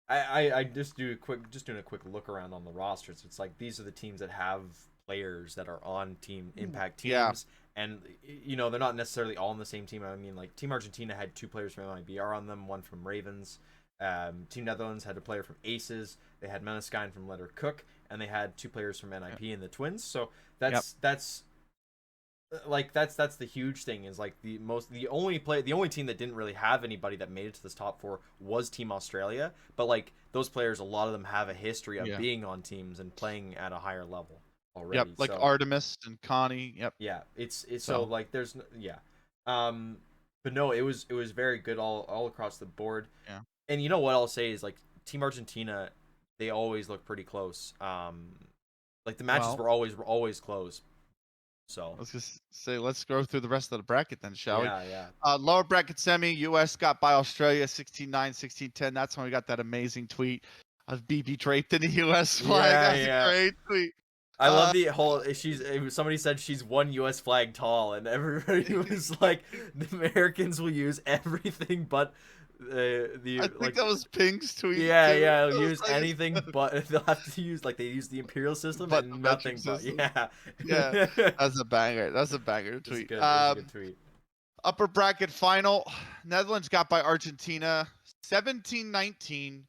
I just doing a quick look around on the rosters. It's like these are the teams that have players that are on Team Impact Yeah. teams, and they're not necessarily all on the same team. I mean, like Team Argentina had 2 players from MIBR on them, one from Ravens. Team Netherlands had a player from Aces. They had Menaskine from Letter Cook, and they had 2 players from NIP in the Twins. So that's that's the huge thing is like the only team that didn't really have anybody that made it to this top 4 was Team Australia, but like those players, a lot of them have a history of Yeah. being on teams and playing at a higher level Yep, already. like So Artemis and Connie. Yep. yeah, it's so So like there's um but no, it was very good all across the board. yeah. And you know what I'll say is like Team Argentina, they always look pretty close. Like the matches Well, were always close. So let's just say let's go through the rest of the bracket then, shall we? yeah. Lower bracket semi, US got by Australia 16-9, 16-10. That's when we got that amazing tweet of BB draped in the US flag. Yeah, That was a yeah. great tweet. I love the whole. Somebody said she's 1 U.S. flag tall, and everybody was like, the Americans will use everything but the I think like. that was Pink's tweet Yeah, too. yeah, It was use like, anything but they'll have to use like they use the imperial system but the and metric nothing but system. yeah. Yeah, It that's a banger. That's a banger was tweet. good. It was a good tweet. Upper bracket final, Netherlands got by Argentina 17-19,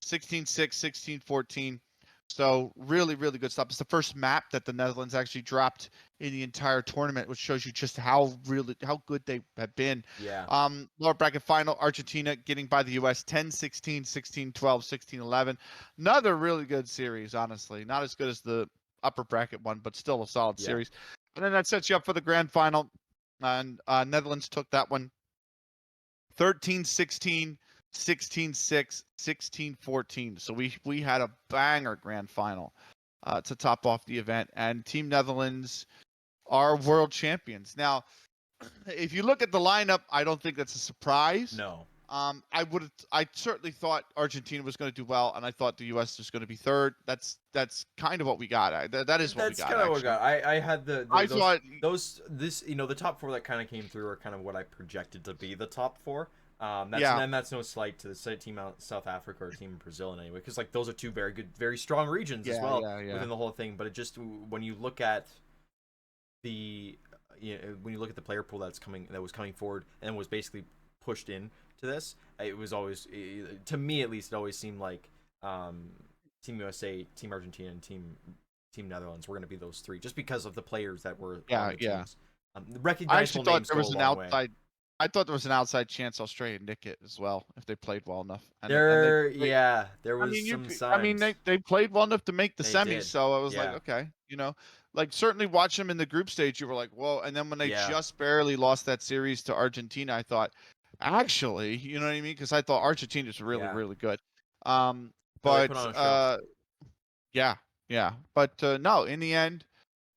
16-6, 16-14. So really, really good stuff. It's the first map that the Netherlands actually dropped in the entire tournament, which shows you just how good they have been. Yeah. Lower bracket final, Argentina getting by the US 10-16, 16-12, 16-11. Another really good series, honestly. Not as good as the upper bracket one, but still a solid Yeah. series. And then that sets you up for the grand final. And Netherlands took that one 13-16, 16-6, 16-14. So we had a banger grand final to top off the event. And Team Netherlands are world champions. Now, if you look at the lineup, I don't think that's a surprise. No. I certainly thought Argentina was going to do well, and I thought the U.S. was going to be third. That's kind of what we got. That is what we got. That's kind of what we got. I had I thought the top 4 that kind of came through are kind of what I projected to be the top 4. Yeah. And that's no slight to the team out South Africa or team in Brazil in any way, because like those are 2 very good, very strong regions as well within the whole thing. But it just when you look at the when you look at the player pool that was coming forward and was basically pushed in to this, it was always, to me at least, it always seemed like Team USA, Team Argentina, and Team Netherlands were going to be those 3 just because of the players that were on the teams. The recognizable names go a long way. I thought there was an outside chance Australia nick it as well if they played well enough. There was some signs. I mean, they played well enough to make the They semis, did. so I was like, Yeah. okay, like certainly watch them in the group stage. You were like, whoa, and then when they Yeah. just barely lost that series to Argentina, I thought, actually, you know what I mean? Because I thought Argentina's really, Yeah. really good. No, they put on a show. Yeah, Yeah, but no, in the end,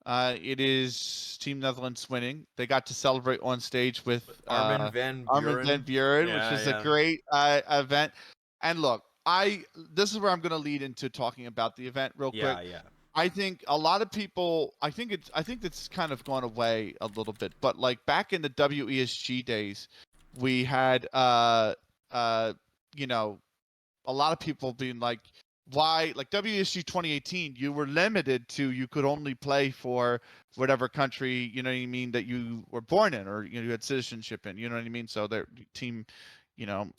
it is Team Netherlands winning. They got to celebrate on stage with Armin van Armin van Buren. Buren, which Yeah, is a yeah. great event. And look, this is where I'm going to lead into talking about the event real quick. Yeah, yeah. I think a lot of people, I think it's kind of gone away a little bit, but like back in the WESG days, we had you know, a lot of people being like, why, like WSG 2018, you were limited to, you could only play for whatever country, you know what I mean, that you were born in, or you had citizenship in, you know what I mean? So their team,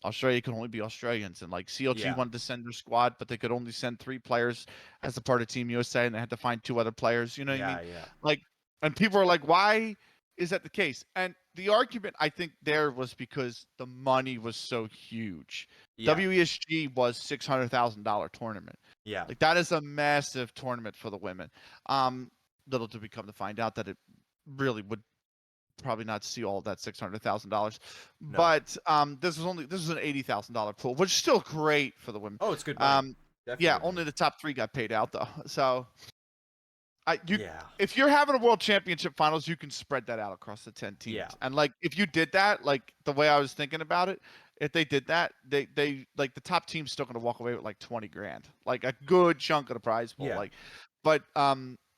Australia could only be Australians, and like CLG Yeah. wanted to send their squad, but they could only send 3 players as a part of Team USA, and they had to find 2 other players, you know what I mean? Yeah, yeah. Like, and people are like, why is that the case? And the argument, I think, there was because the money was so huge. Yeah. WESG was $600,000 tournament. Yeah. Like, that is a massive tournament for the women. Little did we come to find out that it really would probably not see all of that $600,000. No. But this was an $80,000 pool, which is still great for the women. Oh, it's good money. Definitely Yeah, good money. only the top 3 got paid out though. So Yeah. if you're having a world championship finals, you can spread that out across the 10 teams. Yeah. And like, if you did that, like the way I was thinking about it, if they did that, they like, the top team's still going to walk away with like 20 grand, like a good chunk of the prize pool. Yeah. Like, but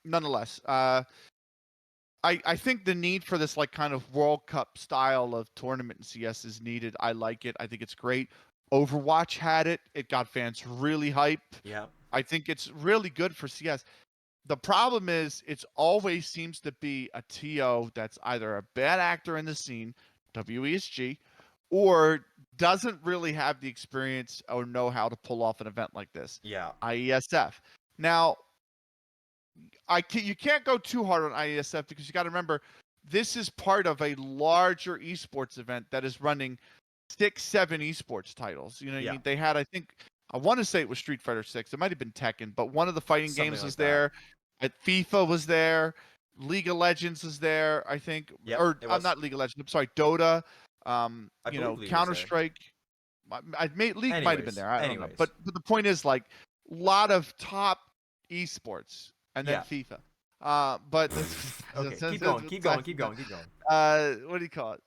nonetheless, I think the need for this like kind of World Cup style of tournament in CS is needed. I like it. I think it's great. Overwatch had it. It got fans really hype. Yeah. I think it's really good for CS. The problem is it's always seems to be a TO that's either a bad actor in the scene, WESG, or doesn't really have the experience or know how to pull off an event like this. Yeah. IESF. Now, you can't go too hard on IESF because you got to remember this is part of a larger esports event that is running 6-7 esports titles. You know what I mean? They had, I want to say it was Street Fighter 6. It might have been Tekken, but one of the fighting Something games like was that. there. FIFA was there. League of Legends was there, I think. Yep, Or it I'm was. not League of Legends. I'm sorry, Dota. I believe League was Counter there. Strike. League might have been there. I don't know. But the point is, like, a lot of top esports, and then Yeah. FIFA. But Okay, keep going. what do you call it?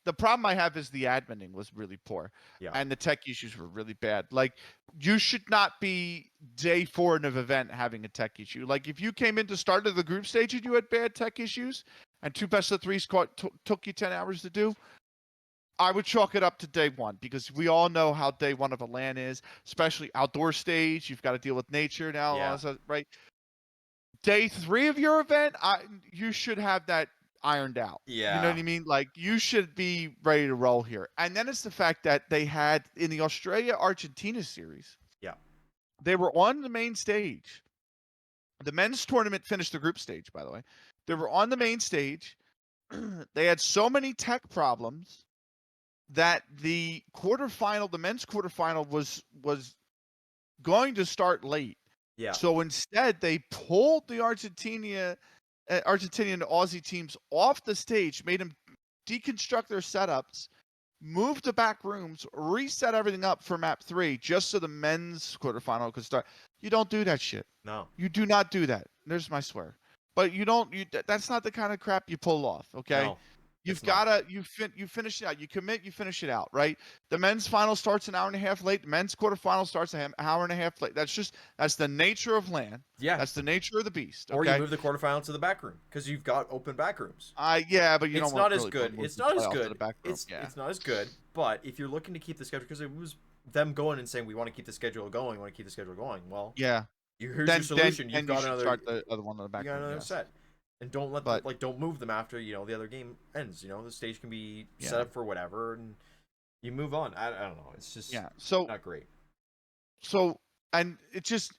The problem I have is the adminning was really poor, Yeah. and the tech issues were really bad. Like, you should not be day 4 in an event having a tech issue. Like, if you came in to start of the group stage and you had bad tech issues, and 2 best of 3s took you 10 hours to do, I would chalk it up to day 1, because we all know how day 1 of a LAN is, especially outdoor stage. You've got to deal with nature now, Yeah. right? Day 3 of your event, you should have that ironed out. Yeah. You know what I mean? Like, you should be ready to roll here. And then it's the fact that they had, in the Australia-Argentina series, Yeah. they were on the main stage. The men's tournament finished the group stage, by the way. They were on the main stage. They had so many tech problems that the men's quarterfinal was going to start late. Yeah. So instead, they pulled the Argentinian and Aussie teams off the stage, made them deconstruct their setups, move to back rooms, reset everything up for map 3, just so the men's quarterfinal could start. You don't do that shit. No. You do not do that. There's my swear. But you don't. That's not the kind of crap you pull off. Okay. No. You've got to, you finish it out. You commit, you finish it out, right? The men's final starts an hour and a half late. The men's quarterfinal starts an hour and a half late. That's the nature of LAN. Yeah. That's the nature of the beast. Okay? Or you move the quarterfinal to the back room because you've got open back rooms. Yeah, but it's not as good. It's not as good. It's not as good. But if you're looking to keep the schedule, because it was them going and saying we want to keep the schedule going, well, yeah. Here's your solution. You've got another. Start the other one on the back. You got another set. And don't don't move them after the other game ends. The stage can be set up for whatever, and you move on. I don't know. It's just not great. So, and it's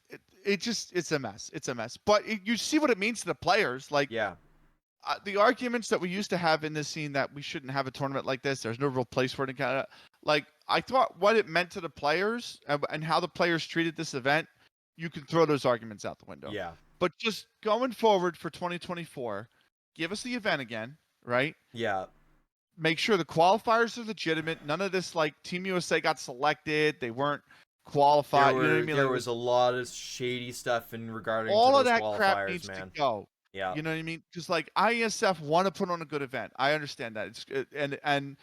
a mess. It's a mess. But you see what it means to the players. Like, the arguments that we used to have in this scene that we shouldn't have a tournament like this. There's no real place for it in Canada. Like, I thought what it meant to the players and how the players treated this event, you can throw those arguments out the window. Yeah. But just going forward for 2024, give us the event again, right? Yeah. Make sure the qualifiers are legitimate. None of this, like, Team USA got selected. They weren't qualify. You know what I mean? There Like was a lot of shady stuff in regarding to all of those that crap qualifiers, needs to man. go. Yeah. You know what I mean? Because like IESF want to put on a good event. I understand that. And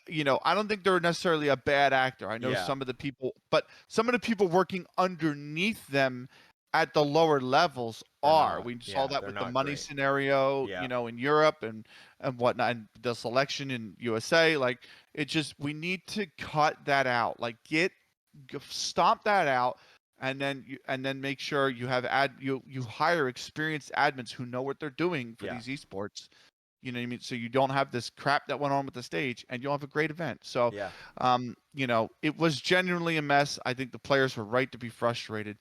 you know, I don't think they're necessarily a bad actor. I know Yeah. some of the people, but some of the people working underneath them at the lower levels They're are. not. We saw Yeah, that they're with the not money great. scenario, Yeah. you know, in Europe and whatnot, and the selection in USA. Like it just we need to cut that out. Like stomp that out and then make sure you have you hire experienced admins who know what they're doing for Yeah. these esports. You know what I mean? So you don't have this crap that went on with the stage, and you'll have a great event. So, Yeah. you know, it was genuinely a mess. I think the players were right to be frustrated.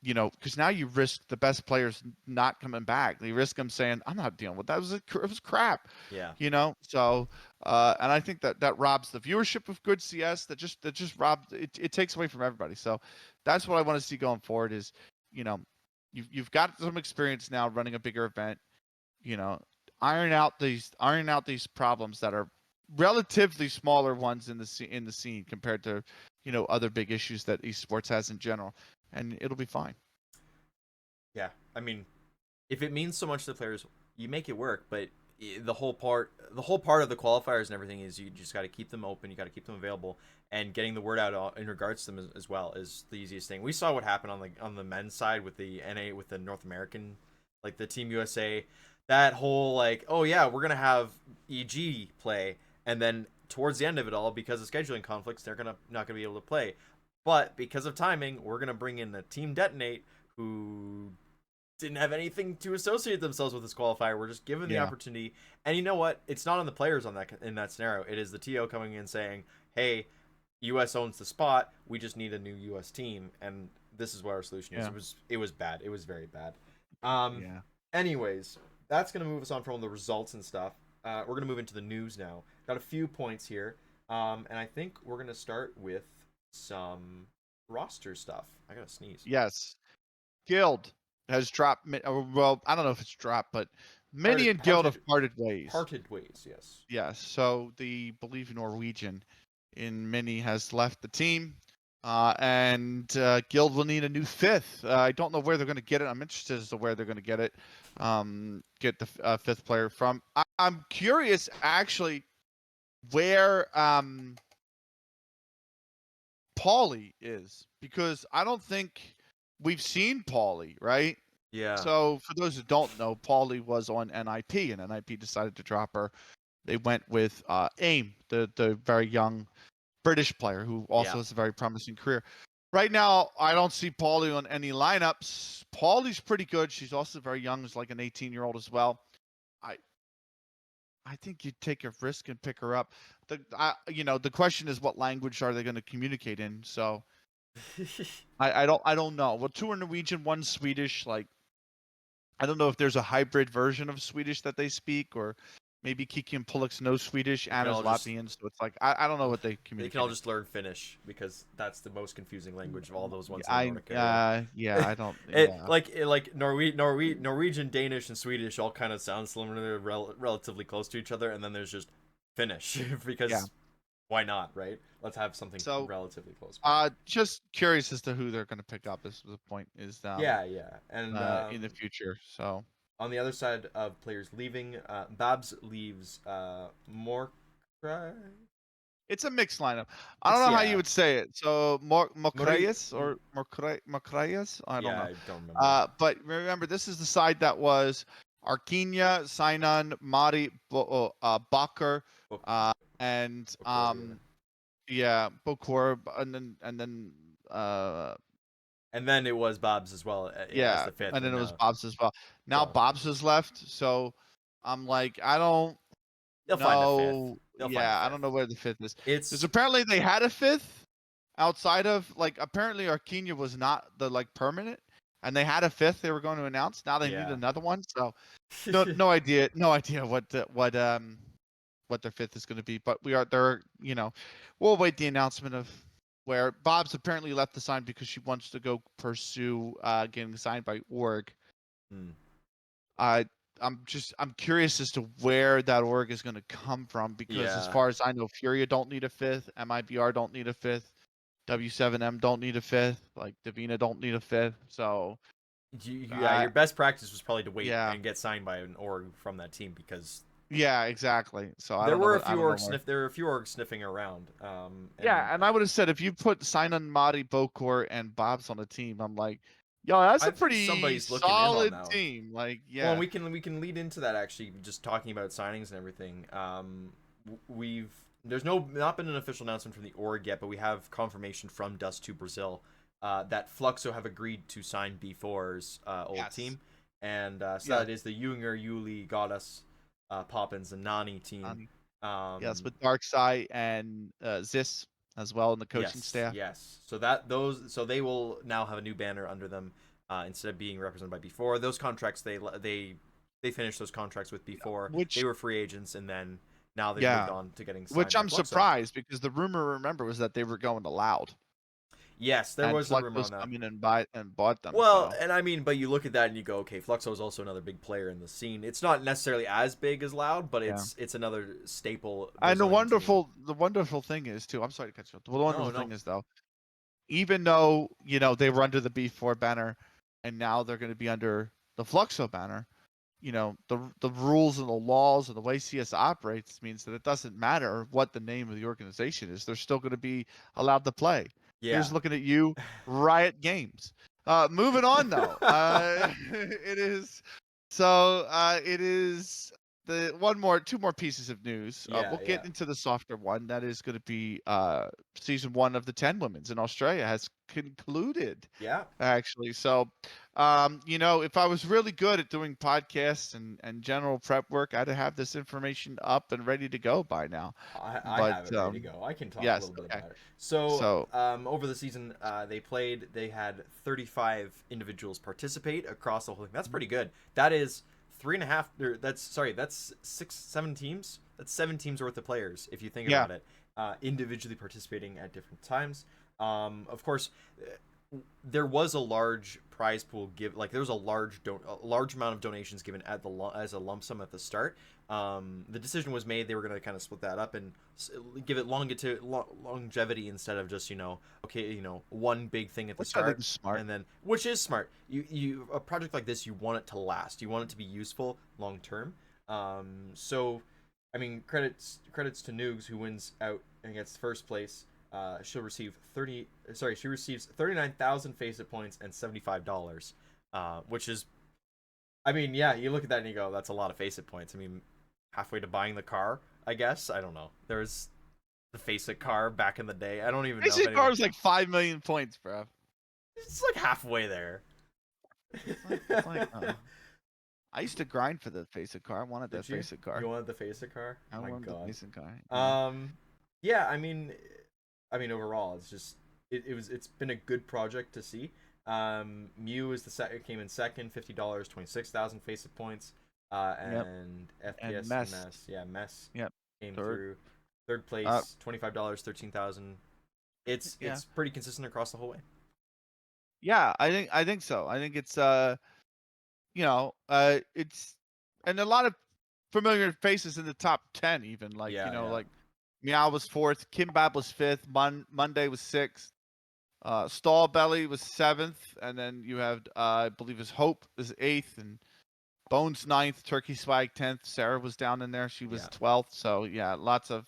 You know, because now you risk the best players not coming back. You risk them saying, "I'm not dealing with that. It was crap." Yeah. You know, so and I think that robs the viewership of good CS. That just robs it. It takes away from everybody. So that's what I want to see going forward. Is you know, you've got some experience now running a bigger event. You know, iron out these problems that are relatively smaller ones in the scene compared to you know other big issues that esports has in general, and it'll be fine. Yeah. I mean, if it means so much to the players, you make it work. But the whole part of the qualifiers and everything is you just got to keep them open. You got to keep them available, and getting the word out in regards to them as well is the easiest thing. We saw what happened on the men's side with the NA with the North American, like the Team USA. That whole like, oh yeah, we're gonna have EG play, and then towards the end of it all, because of scheduling conflicts, they're not gonna be able to play. But because of timing, we're gonna bring in the Team Detonate, who didn't have anything to associate themselves with this qualifier. We're just given the Yeah, opportunity, and you know what? It's not on the players on that in that scenario. It is the TO coming in saying, "Hey, US owns the spot. We just need a new US team, and this is what our solution is." yeah, It was bad. It was very bad. Um. yeah. Anyways, that's gonna move us on from the results and stuff. We're gonna move into the news now. Got a few points here. And I think we're gonna start with some roster stuff. I gotta sneeze. Yes, Guild has dropped. Well, I don't know if it's dropped, but Mini Parted, and Guild parted, have parted ways. parted ways. Yes. Yes, so the believe Norwegian in Mini has left the team, and Guild will need a new fifth. I don't know where they're going to get it. I'm interested as to where they're going to get it. Get the fifth player from. I'm curious actually where Paulie is because I don't think we've seen Paulie, right? Yeah. So for those who don't know, Paulie was on NIP, and NIP decided to drop her. They went with AIM, the very young British player who also Yeah. has a very promising career. Right now, I don't see Paulie on any lineups. Paulie's pretty good. She's also very young. She's like an 18-year-old as well. I I think you'd take a risk and pick her up. You know, the question is what language are they going to communicate in? So I don't know. Well, two are Norwegian, one Swedish. Like I don't know if there's a hybrid version of Swedish that they speak, or maybe Kiki and Pullux know Swedish. they can Anna's all just Latvian, so it's like I don't know what they they can all communicate in. just learn Finnish because that's the most confusing language of all those ones in the I Nordic area. yeah, I don't it yeah. like Norwegian, Danish, and Swedish all kind of sound similar. They're relatively close to each other, and then there's just Finnish Yeah. because why not, right? Let's have something So relatively close by. just curious as to who they're going to pick up is the point is Yeah, yeah, and in the future. So on the other side of players leaving, Babs leaves more. it's a mixed lineup. I don't It's know how you yeah, would say it. So Mori. Mokrayas or Mokrayas? I don't Yeah, know. I don't remember. But remember, this is the side that was Arkinia, Sainan, Mari, Bakar, Book, and Bokor, yeah, Bokor, and then and then it was Babs as well as yeah, the fifth, and then and it was now Bob's as well. Now so Bob's has left, so I'm like, I don't they'll find a fifth. know. They'll find a Yeah, I fifth. don't know where the fifth is. Because It's apparently they had a fifth outside of like apparently Arquina was not the like permanent, and they had a fifth they were going to announce. Now they need yeah. another one, so no idea what their fifth is going to be. But they're we'll wait the announcement of where Bob's apparently left the sign because she wants to go pursue getting signed by org. Hmm. I I'm curious as to where that org is going to come from because as Yeah. far as I know, Furia don't need a fifth, MIBR don't need a fifth. W7M don't need a fifth. Like Davina don't need a fifth. So Yeah, I your best practice was probably to wait yeah. and get signed by an org from that team, because Yeah, exactly. So I there don't know were a what I few don't know orgs where. sniffing around. And Yeah, and I would have said if you put Sinan, Madi, Bokor, and Bob's on a team, I'm like, yo, that's I a think pretty somebody's looking in on solid that one. team. Like, Well, and yeah, we can lead into that, actually, just talking about signings and everything. We've there's not been an official announcement from the org yet, but we have confirmation from Dust to Brazil that Fluxo have agreed to sign B4's old yes, team, and so yeah, that is the Junger, Yuli, Goddess, Poppins, and Nani team. um, yes, Um, with Darkside and Zis as well in the coaching yes, staff. yes. So they will now have a new banner under them, instead of being represented by B4. Those contracts, they finished those contracts with B4. They Which, were free agents, and then now they've moved yeah, on to getting which signed by I'm Fluxo. surprised because the rumor, remember, was that they were going to Loud, Yes, there and was a rumor on Fluxo's that. come in and bought them. Well, So and I mean, but you look at that and you go, okay, Fluxo is also another big player in the scene. It's not necessarily as big as Loud, but yeah. it's another staple And Brazilian team. the wonderful thing is too. I'm sorry to cut you off. The wonderful No, no. thing is though, even though they were under the B4 banner, and now they're going to be under the Fluxo banner, the rules and the laws and the way CS operates means that it doesn't matter what the name of the organization is. They're still going to be allowed to play. Yeah. Here's looking at you, Riot Games. Moving on though, it is it is the two more pieces of news. Yeah, We'll yeah. get into the softer one. That is going to be season 1 of the 10 Women's in Australia has concluded, Yeah. actually. So, if I was really good at doing podcasts and general prep work, I'd have this information up and ready to go by now. I But have it ready to go. I can talk a yes, little bit okay. about it. So, So over the season, they had 35 individuals participate across the whole thing. That's pretty good. That is three and a half. That's 6, 7 teams. That's 7 teams worth of players, if you think yeah, about it, individually participating at different times. Of course, there was a large prize pool there was a large amount of donations given as a lump sum at the start. The decision was made, they were going to kind of split that up and give it longevity, instead of just one big thing at the which I think start. is smart. And then, which is smart, you a project like this, you want it to last, you want it to be useful long term. So I mean, credits to Noogs, who wins out and gets first place. She receives 39,000 FACEIT points and $75, which is, I mean, yeah, you look at that and you go, that's a lot of FACEIT points. I mean, halfway to buying the car, I guess. I don't know. There was the FACEIT car back in the day. I don't even know if Basic anyone. car is like 5 million points, bro. It's like halfway there. It's like I used to grind for the FACEIT car. I wanted that Did you? FACEIT car. You wanted the FACEIT car? I Oh my wanted the god. FACEIT car. Yeah. Yeah. Overall, it's been a good project to see. Mew is came in second, $50, 26,000 FACEIT points. Yep. And And FPS Mess. Mess Yep. came Third. through. Third Uh, place, $25, 13,000. It's yeah. pretty consistent across the whole way. Yeah, I think so. I think it's it's and a lot of familiar faces in the top 10 even, like, Yeah, yeah. like Meow was 4th, Kimbab was 5th, Monday was 6th, Stall Belly was 7th, and then you have I believe his Hope is 8th, and Bones 9th, Turkey Swag 10th, Sarah was down in there, she was Yeah. 12th. So yeah, lots of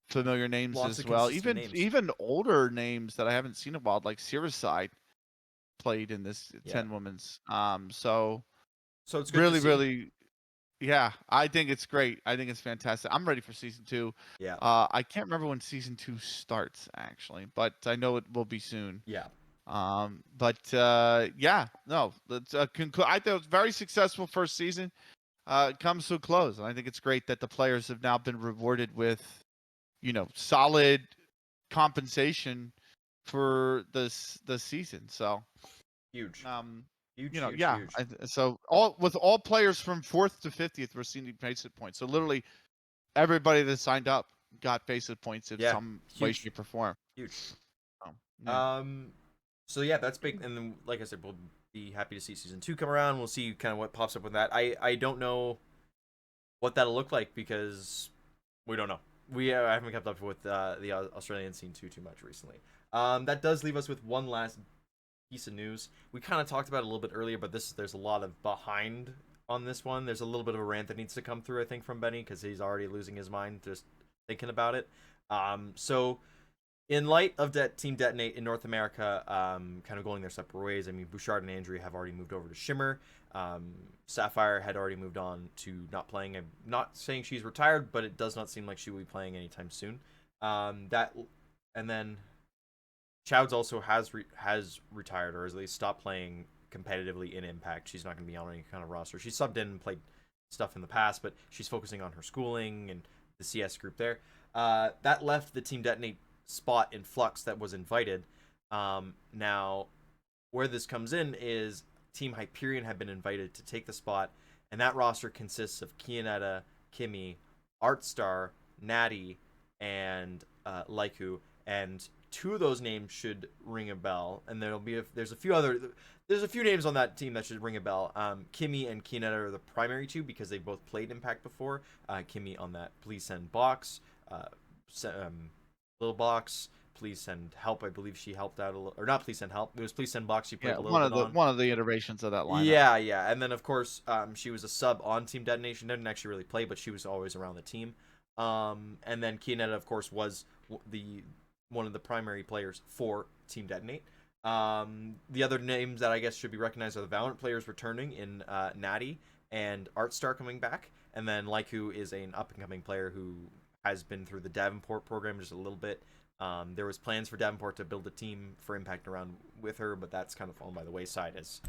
familiar names Lots as of well. consistent names. Even older names that I haven't seen in a while, like Siricide played in this Yeah. 10 women's. So it's good to really, see. really, yeah, I think it's great. I think it's fantastic. I'm ready for season 2. Yeah. I can't remember when season 2 starts actually, but I know it will be soon. Yeah. Yeah, no, let's conclude. I thought it was very successful first season. It comes to a close, and I think it's great that the players have now been rewarded with, solid compensation for the season. So Huge. huge, Huge. so all players from 4th to 50th receiving FACEIT points. So literally everybody that signed up got FACEIT points in some way, Huge. shape, or form. Huge. Yeah. So yeah, that's big. And then, like I said, we'll be happy to see season 2 come around. We'll see kind of what pops up with that. I don't know what that'll look like, because we don't know. I haven't kept up with the Australian scene too much recently. That does leave us with one last piece of news. We kind of talked about it a little bit earlier, but there's a lot of behind on this one. There's a little bit of a rant that needs to come through, I think, from Benny, because he's already losing his mind just thinking about it. So in light of Team Detonate in North America, kind of going their separate ways. I mean, Bouchard and Andrea have already moved over to Shimmer. Sapphire had already moved on to not playing. I'm not saying she's retired, but it does not seem like she will be playing anytime soon. And then Chowds also has retired, or at least stopped playing competitively in Impact. She's not going to be on any kind of roster. She subbed in and played stuff in the past, but she's focusing on her schooling and the CS group there. That left the Team Detonate spot in Flux that was invited. Now, where this comes in is Team Hyperion have been invited to take the spot, and that roster consists of Kionetta, Kimmy, Artstar, Natty, and Laiku, and two of those names should ring a bell, and there's a few names on that team that should ring a bell. Kimmy and Kionetta are the primary two because they both played Impact before. Kimmy on that Please Send box, little box. Please Send Help. I believe she helped out a little, or not Please Send Help. It was Please Send box. She played a little bit on. One of the iterations of that lineup. Yeah, and then of course, she was a sub on Team Detonation. Didn't actually really play, but she was always around the team. And then Kionetta, of course, was one of the primary players for Team Detonate. The other names that I guess should be recognized are the Valorant players returning in Natty and Artstar coming back, and then Laiku is an up and coming player who has been through the Davenport program just a little bit. There was plans for Davenport to build a team for Impact around with her, but that's kind of fallen by the wayside as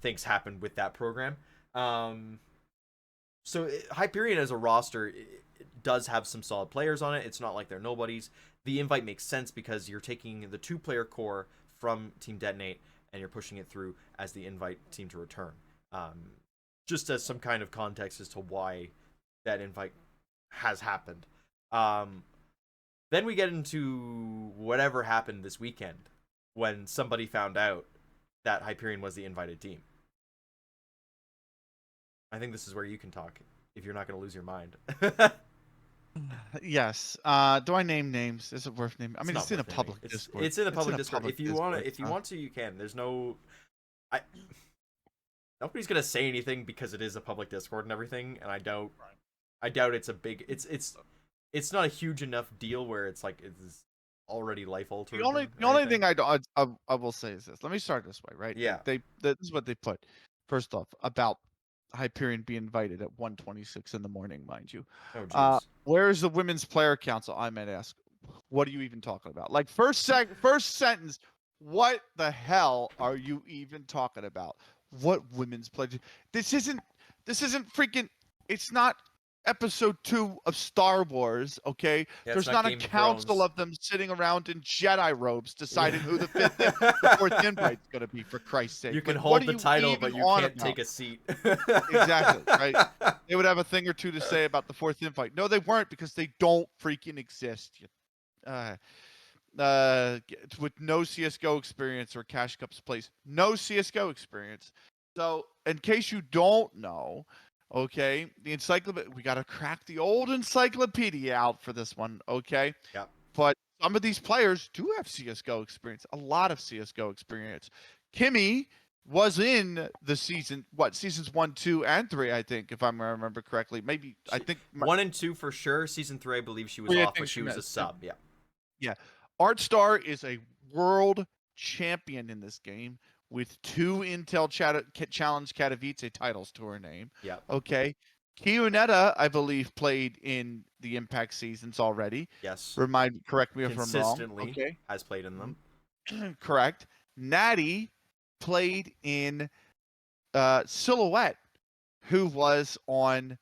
things happened with that program. So Hyperion as a roster it does have some solid players on it. It's not like they're nobodies. The invite makes sense because you're taking the two-player core from Team Detonate and you're pushing it through as the invite team to return. Just as some kind of context as to why that invite has happened. Then we get into whatever happened this weekend when somebody found out that Hyperion was the invited team. I think this is where you can talk if you're not going to lose your mind. Yes. Do I name names? Is it worth naming? I mean, it's in a public Discord. It's in a public Discord. If you want to, you can. There's no. Nobody's gonna say anything because it is a public Discord and everything, and I doubt it's a big. It's not a huge enough deal where it's like it's already life altering. The only thing I will say is this. Let me start this way, right? Yeah. This is what they put. First off, about Hyperion being invited at 1:26 in the morning, mind you. Oh, where is the Women's Player Council? I might ask. What are you even talking about? Like first sentence. What the hell are you even talking about? What women's pledge? This isn't freaking. It's not episode 2 of Star Wars. Okay, yeah, there's not a council of them sitting around in Jedi robes deciding who the fourth invite's going to be. For Christ's sake, you can hold the title, but you can't take a seat. Exactly, right? They would have a thing or two to say about the fourth invite. No, they weren't because they don't freaking exist. With no CSGO experience or Cash Cups place. No CSGO experience. So, in case you don't know, okay, the encyclopedia, we got to crack the old encyclopedia out for this one, okay? Yeah. But some of these players do have CSGO experience, a lot of CSGO experience. Kimmy was in the seasons 1, 2, and 3, I think, if I remember correctly. Maybe, I think 1 and 2 for sure. Season 3, I believe she was off, but she was a sub. Yeah. Yeah. Artstar is a world champion in this game with 2 Intel Challenge Katowice titles to her name. Yeah. Okay. Kionetta, I believe, played in the Impact seasons already. Yes. Correct me if I'm wrong. Consistently Okay. has played in them. Correct. Natty played in Silhouette, who was on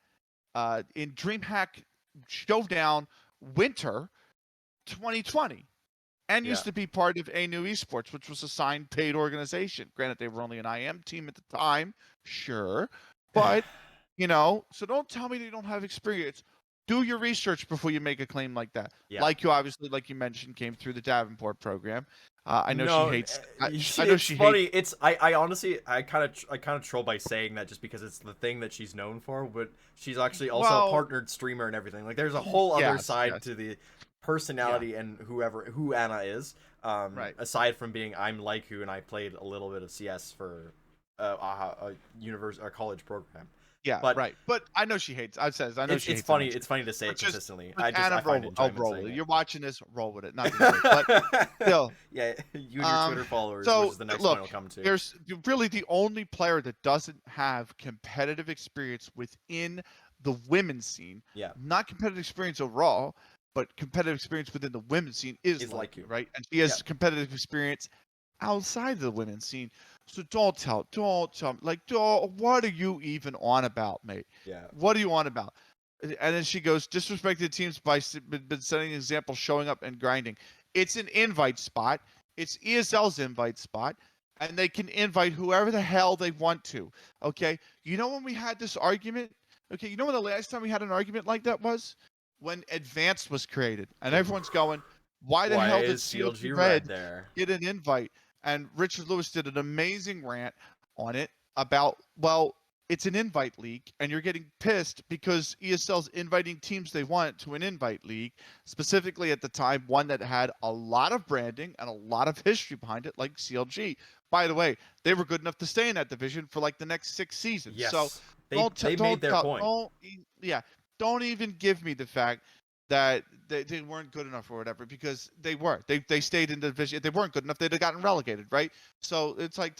in DreamHack Showdown Winter 2020. And used to be part of A New Esports, which was a signed paid organization. Granted, they were only an IM team at the time, sure. But, so don't tell me they don't have experience. Do your research before you make a claim like that. Yeah. Like you mentioned, came through the Davenport program. I know she hates. I know she funny. Hates. I honestly, I kind of troll by saying that just because it's the thing that she's known for. But she's actually also a partnered streamer and everything. Like, there's a whole other side to the personality and who Anna is. Right. Aside from being I'm Laiku and I played a little bit of CS for a college program. Yeah, But right. But I know she hates. I know she it's hates on funny. MJ. It's funny to say it But consistently. just I Anna find roll. I'll enjoyment roll saying with it. it. You're watching this, roll with it. Nothing to do. But still, Yeah, you and your um, Twitter followers, which so is the next point look, I'll come to. there's really the only player that doesn't have competitive experience within the women's scene, Yeah, not competitive experience overall, but competitive experience within the women's scene is is Likey, Laiku. right? And she Yeah, has competitive experience outside of the women's scene. So don't tell, like, what are you even on about, mate? yeah, What are you on about? And then she goes, disrespected teams by been setting an example, showing up and grinding. It's an invite spot. It's ESL's invite spot, and they can invite whoever the hell they want to. Okay, you know when we had this argument? Okay, you know when the last time we had an argument like that was? When Advanced was created, and everyone's going, why the why hell did is CLG CLG red Red there? get an invite? And Richard Lewis did an amazing rant on it about, well, it's an invite league, and you're getting pissed because ESL's inviting teams they want to an invite league, specifically at the time, one that had a lot of branding and a lot of history behind it, like CLG. By the way, they were good enough to stay in that division for like the next 6 seasons. So Yes, they made their point. don't even give me the fact that they weren't good enough or whatever, because they were. They stayed in the division. If they weren't good enough, they'd have gotten relegated, right? So it's like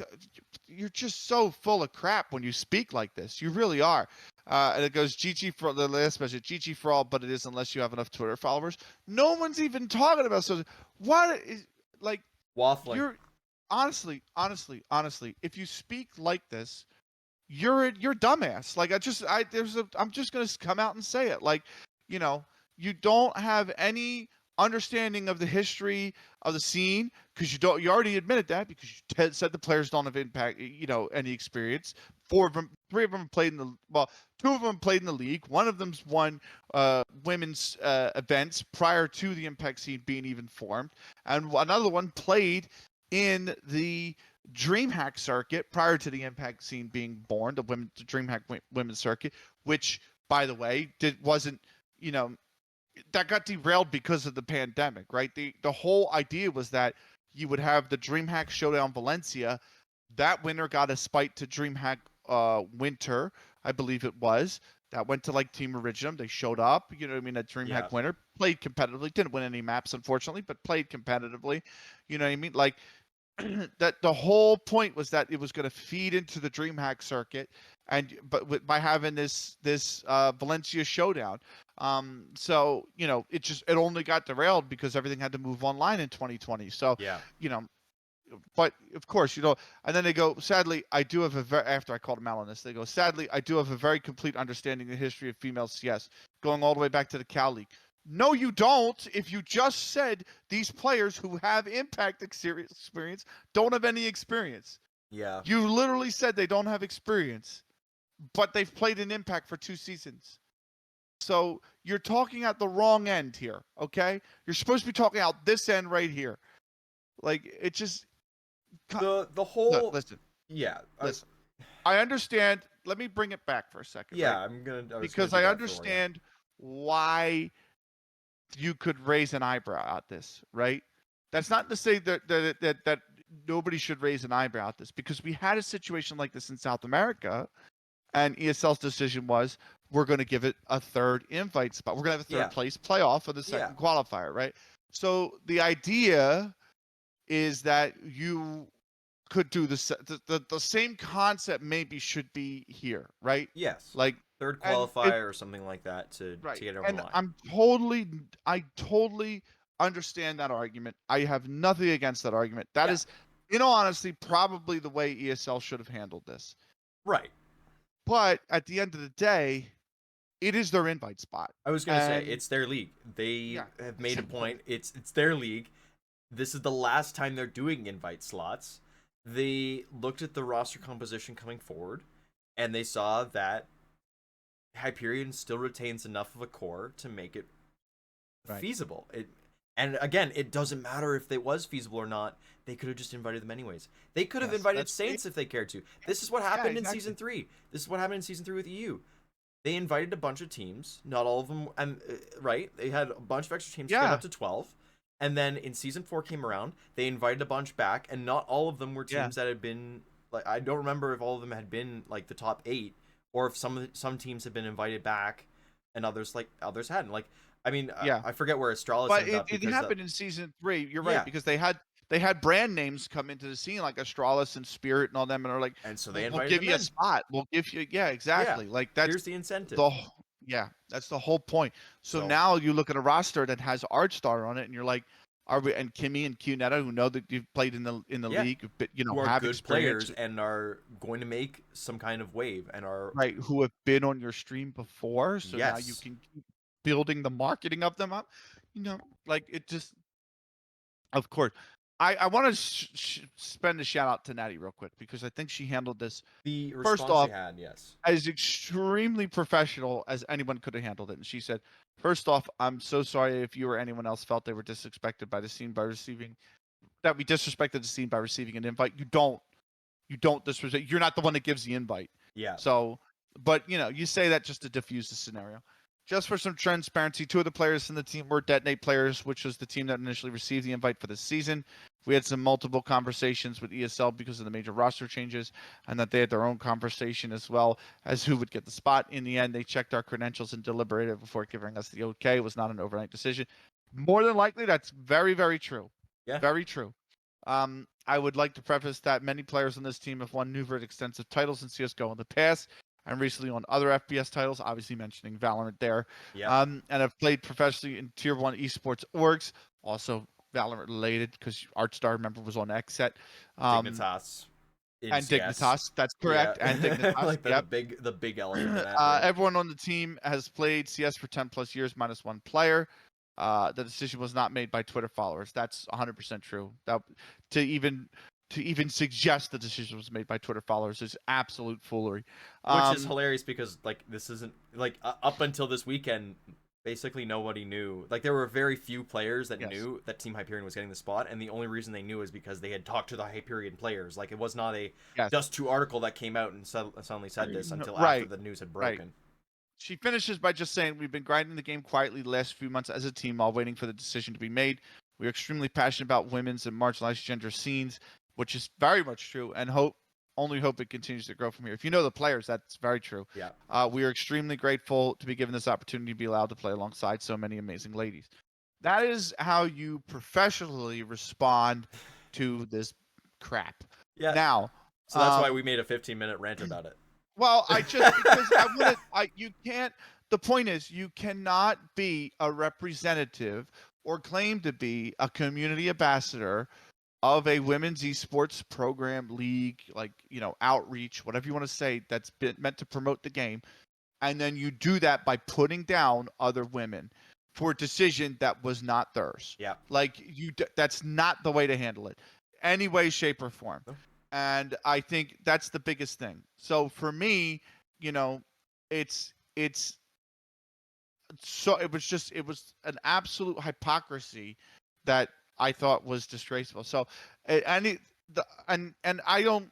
you're just so full of crap when you speak like this. You really are. And it goes GG for the last message, GG for all, but it is unless you have enough Twitter followers. No one's even talking about so. What is like Waffling. you're honestly, if you speak like this, you're dumbass. Like I'm just gonna come out and say it. Like, you know, you don't have any understanding of the history of the scene, because you already admitted that, because you said the players don't have impact, any experience. 3 of them played in the, well, 2 of them played in the league. One of them's won women's events prior to the impact scene being even formed, and another one played in the DreamHack circuit prior to the impact scene being born, the DreamHack women's circuit, which, by the way, wasn't, that got derailed because of the pandemic, right? The whole idea was that you would have the DreamHack Showdown Valencia. That winner got a spite to DreamHack Winter, I believe it was. That went to like Team Originum. They showed up, you know what I mean? A DreamHack winner, played competitively, didn't win any maps, unfortunately, but played competitively. You know what I mean? Like, that the whole point was that it was going to feed into the DreamHack circuit, by having this Valencia showdown. So it only got derailed because everything had to move online in 2020. So Yeah. But of course, and then they go, sadly, I do have after I called them out on this, they go, sadly, I do have a very complete understanding of the history of female CS, going all the way back to the Cal League. No, you don't. If you just said these players who have impact experience don't have any experience. Yeah. You literally said they don't have experience, but they've played an impact for 2 seasons. So you're talking at the wrong end here, okay? You're supposed to be talking out this end right here. Like, it just... The whole... No, listen. Yeah. Listen. I understand. Let me bring it back for a second. Yeah, right? Because I understand why you could raise an eyebrow at this, right? That's not to say that nobody should raise an eyebrow at this, because we had a situation like this in South America, and ESL's decision was, we're going to give it a 3rd invite spot. We're going to have a 3rd place playoff for the 2nd qualifier, right? So the idea is that you could do the same concept maybe should be here, right? Yes. Like 3rd qualifier or something like that to get it over the line. I totally understand that argument. I have nothing against that argument. That is, in all honesty, probably the way ESL should have handled this. Right. But at the end of the day, it is their invite spot. I was going to say, it's their league. They have made a point. It's their league. This is the last time they're doing invite slots. They looked at the roster composition coming forward, and they saw that Hyperion still retains enough of a core to make it feasible. And again, it doesn't matter if it was feasible or not. They could have just invited them anyways. They could have invited Saints if they cared to. This is what happened in Season 3. This is what happened in Season 3 with EU. They invited a bunch of teams. Not all of them, right? They had a bunch of extra teams to get up to 12. And then in season 4 came around, they invited a bunch back, and not all of them were Yeah. teams that had been like, I don't remember if all of them had been like the top 8, or if some teams had been invited back, and others hadn't. Like, I mean, Yeah. I forget where Astralis But ended up it because happened in season 3. You're right, yeah, because they had brand names come into the scene like Astralis and Spirit and all them, and are like, and so they we'll invited give them you a in. spot. We'll give you, yeah, Yeah, exactly. Like that's here's the incentive. the yeah, that's the whole point. So So now you look at a roster that has Artstar on it, and you're like, are we? And Kimmy and Cunetta, who know that you've played in the yeah, league, but who are have good experience, players and are going to make some kind of wave and are right? Who have been on your stream before, so now you yes. can keep building the marketing of them up. Like it just, of course. I want to spend a shout out to Natty real quick because I think she handled this The first response she off had, yes. as extremely professional as anyone could have handled it. And she said, first off, I'm so sorry if you or anyone else felt they were disrespected by the scene by receiving that we disrespected the scene by receiving an invite. You don't disrespect. You're not the one that gives the invite. Yeah. So, but you say that just to diffuse the scenario. Just for some transparency, 2 of the players in the team were Detonate players, which was the team that initially received the invite for this season. We had some multiple conversations with ESL because of the major roster changes, and that they had their own conversation as well as who would get the spot. In the end, they checked our credentials and deliberated before giving us the okay. It was not an overnight decision. More than likely, that's very, very true. Yeah. Very true. I would like to preface that many players on this team have won numerous extensive titles in CSGO in the past, and recently on other FPS titles, obviously mentioning Valorant there. Yeah. And have played professionally in Tier 1 esports orgs, also Valorant related, because Artstar, remember, was on XSET. Dignitas. And CS. Dignitas, that's correct. Yeah. And Dignitas, like yep. the big elephant in that room. Everyone on the team has played CS for 10 plus years, minus 1 player. The decision was not made by Twitter followers. That's 100% true. That to even suggest the decision was made by Twitter followers is absolute foolery. Which is hilarious because like this isn't like up until this weekend, basically nobody knew. Like there were very few players that Yes. knew that Team Hyperion was getting the spot, and the only reason they knew is because they had talked to the Hyperion players. Like it was not a Yes. Just Two article that came out and suddenly said this until Right. after the news had broken. Right. She finishes by just saying, we've been grinding the game quietly the last few months as a team while waiting for the decision to be made. We're extremely passionate about women's and marginalized gender scenes, which is very much true, and only hope it continues to grow from here. If you know the players, that's very true. Yeah. We are extremely grateful to be given this opportunity to be allowed to play alongside so many amazing ladies. That is how you professionally respond to this crap. Yeah. Now, so that's why we made a 15-minute rant about it. Well, because you can't. The point is, you cannot be a representative or claim to be a community ambassador of a women's esports program, league, like outreach, whatever you want to say, that's been meant to promote the game, and then you do that by putting down other women for a decision that was not theirs. Yeah. Like that's not the way to handle it, any way, shape, or form. And I think that's the biggest thing. So for me, it's so it was an absolute hypocrisy that I thought was disgraceful. So and I don't,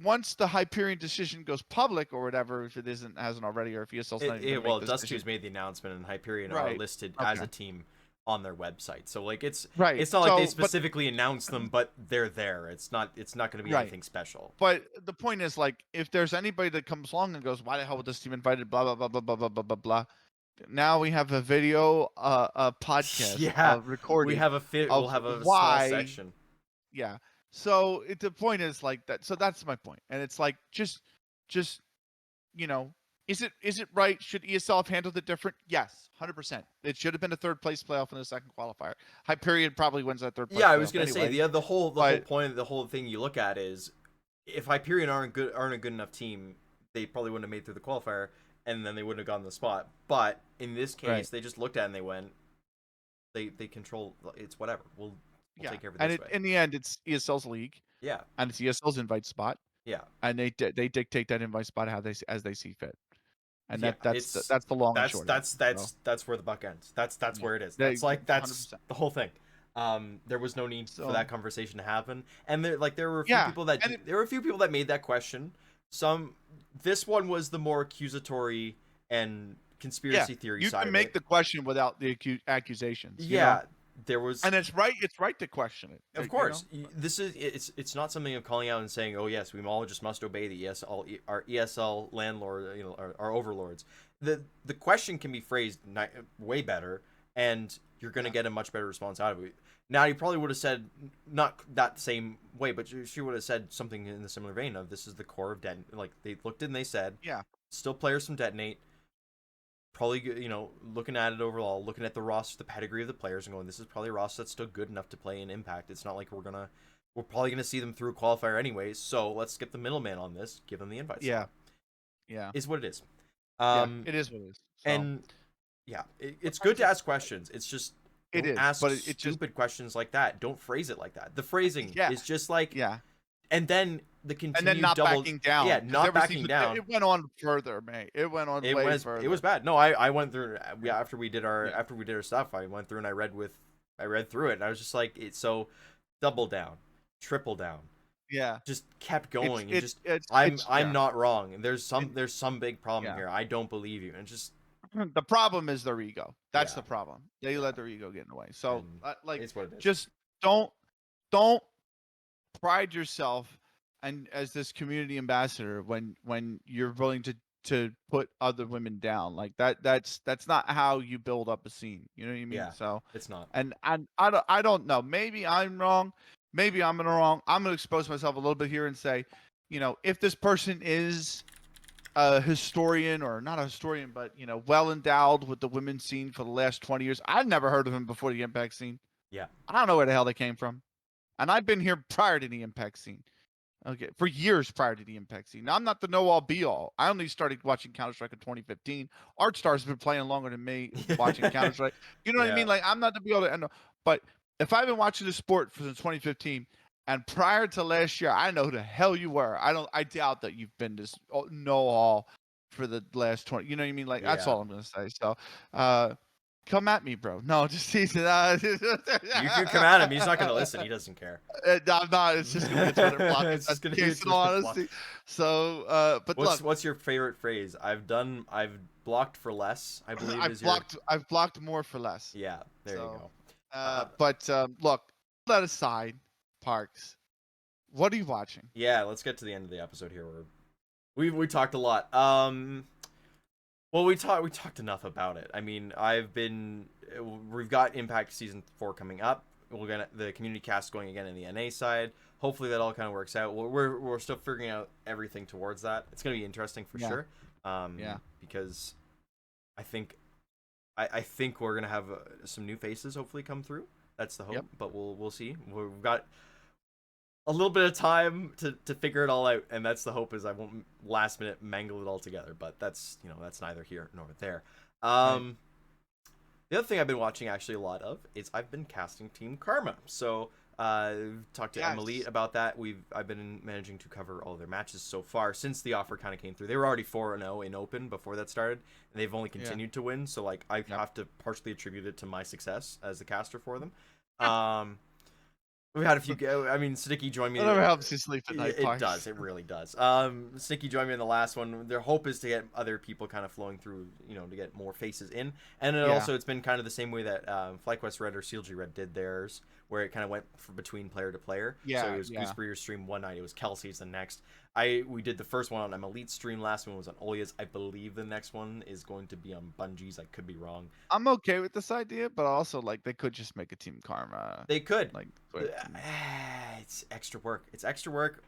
once the Hyperion decision goes public or whatever, if it hasn't already, or if ESL's not even well, make Dust 2's made the announcement, and Hyperion right. are listed as a team on their website. So like it's right. It's not like they specifically announced them, but they're there. It's not going to be anything special. But the point is, like, if there's anybody that comes along and goes, "Why the hell would this team invited?" Blah blah blah blah blah blah blah blah blah. Now we have a video, a podcast, yeah, recording. We have we'll have a small section. Yeah. So the point is like that. So that's my point. And it's like just is it right? Should ESL have handled it different? Yes, 100%. It should have been a third place playoff in the second qualifier. Hyperion probably wins that third place. Yeah, I was gonna anyway. say the whole point, the whole thing you look at is if Hyperion aren't a good enough team, they probably wouldn't have made through the qualifier, and then they wouldn't have gotten the spot. But in this case, they just looked at it and they went, they control. It's whatever. We'll take care of it this way. In the end, it's ESL's league. Yeah. And it's ESL's invite spot. Yeah. And they dictate that invite spot as they see fit. And that's the long and short. That's where the buck ends. That's where it is. That's 100%. The whole thing. There was no need for that conversation to happen, and there were a few people that made that question. This one was the more accusatory and conspiracy theory side. You can make the question without the accusations. Yeah, there was, And it's right to question it. of You know? course, this is, it's not something of calling out and saying, oh yes, we all just must obey the ESL, our ESL landlord, our overlords. The question can be phrased way better, and you're going to get a much better response out of it. Now, you probably would have said, not that same way, but she would have said something in the similar vein of, this is the core of like, they looked and they said, Yeah. still players from Detonate, probably, looking at it overall, looking at the roster, the pedigree of the players, and going, this is probably a roster that's still good enough to play in Impact. It's not like we're probably gonna see them through qualifier anyways. So let's skip the middleman on this, give them the invite. Yeah. Yeah. Is what it is. Yeah. It is what it is. So. And yeah, it's good to ask questions. It's just, It don't is, ask but it just stupid questions like that. Don't phrase it like that. The phrasing Yeah. is just like, yeah. and then the And continued then not double, backing down. yeah, 'cause not there was backing even- down. It went on further, mate. It went on way further. It was bad. No, I went through, after we did our Yeah. after we did our stuff. I went through and I read through it, and I was just like, it's so, double down, triple down, Yeah. just kept going, It's I'm yeah. not wrong, and there's some big problem Yeah. here. I don't believe you, and just, The problem is their ego. That's Yeah. the problem. They let their ego get in the way. So and like it's what it is. just don't pride yourself and as this community ambassador when you're willing to put other women down like that's not how you build up a scene, you know what I mean? Yeah. So It's not. and I don't know, maybe I'm wrong, maybe I'm in the wrong. I'm gonna expose myself a little bit here and say, if this person is a historian, or not a historian, but well endowed with the women's scene for the last 20 years. I'd never heard of him before the Impact scene. Yeah. I don't know where the hell they came from. And I've been here prior to the Impact scene. Okay, for years prior to the Impact scene. Now, I'm not the know-all be-all. I only started watching Counter-Strike in 2015. Artstar's been playing longer than me watching Counter-Strike. You know what I mean? Like, I'm not the be-all. But if I've been watching this sport since 2015, and prior to last year, I know who the hell you were. I doubt that you've been this know-all for the last 20. You know what I mean? Like, that's all I'm gonna say. So, come at me, bro. No, just teasing. You can come at him. He's not gonna listen. He doesn't care. I'm not. It's just gonna be Twitter block. It's just gonna be in all honesty. So, but what's your favorite phrase? I've blocked for less, I believe. I've blocked more for less. Yeah, there you go. But look, that aside, Parks, what are you watching? Yeah, let's get to the end of the episode here. We talked a lot. Well, we talked enough about it. I mean, we've got Impact Season 4 coming up. We're gonna the community cast going again in the NA side. Hopefully that all kind of works out. We're still figuring out everything towards that. It's gonna be interesting for sure. Because I think we're gonna have some new faces hopefully come through. That's the hope. Yep. But we'll see. We've got a little bit of time to figure it all out, and that's the hope, is I won't last minute mangle it all together, but that's that's neither here nor there. Right. The other thing I've been watching actually a lot of is I've been casting Team Karma. So talked to Emily about that. I've been managing to cover all their matches so far since the offer kind of came through. They were already 4-0 in Open before that started, and they've only continued to win. So like I have to partially attribute it to my success as the caster for them. We've had a few. I mean, Snicky joined me. It never helps you sleep at night. It does. It really does. Snicky joined me in the last one. Their hope is to get other people kind of flowing through, to get more faces in. And also, it's been kind of the same way that FlyQuest Red or CLG Red did theirs, where it kind of went between player to player. Yeah. So it was Gooseberry's stream one night. It was Kelsey's the next. We did the first one on Elite's stream. Last one was on Olya's. I believe the next one is going to be on Bungie's. I could be wrong. I'm okay with this idea, but also like they could just make a Team Karma. They could. Like, it's extra work. It's extra work.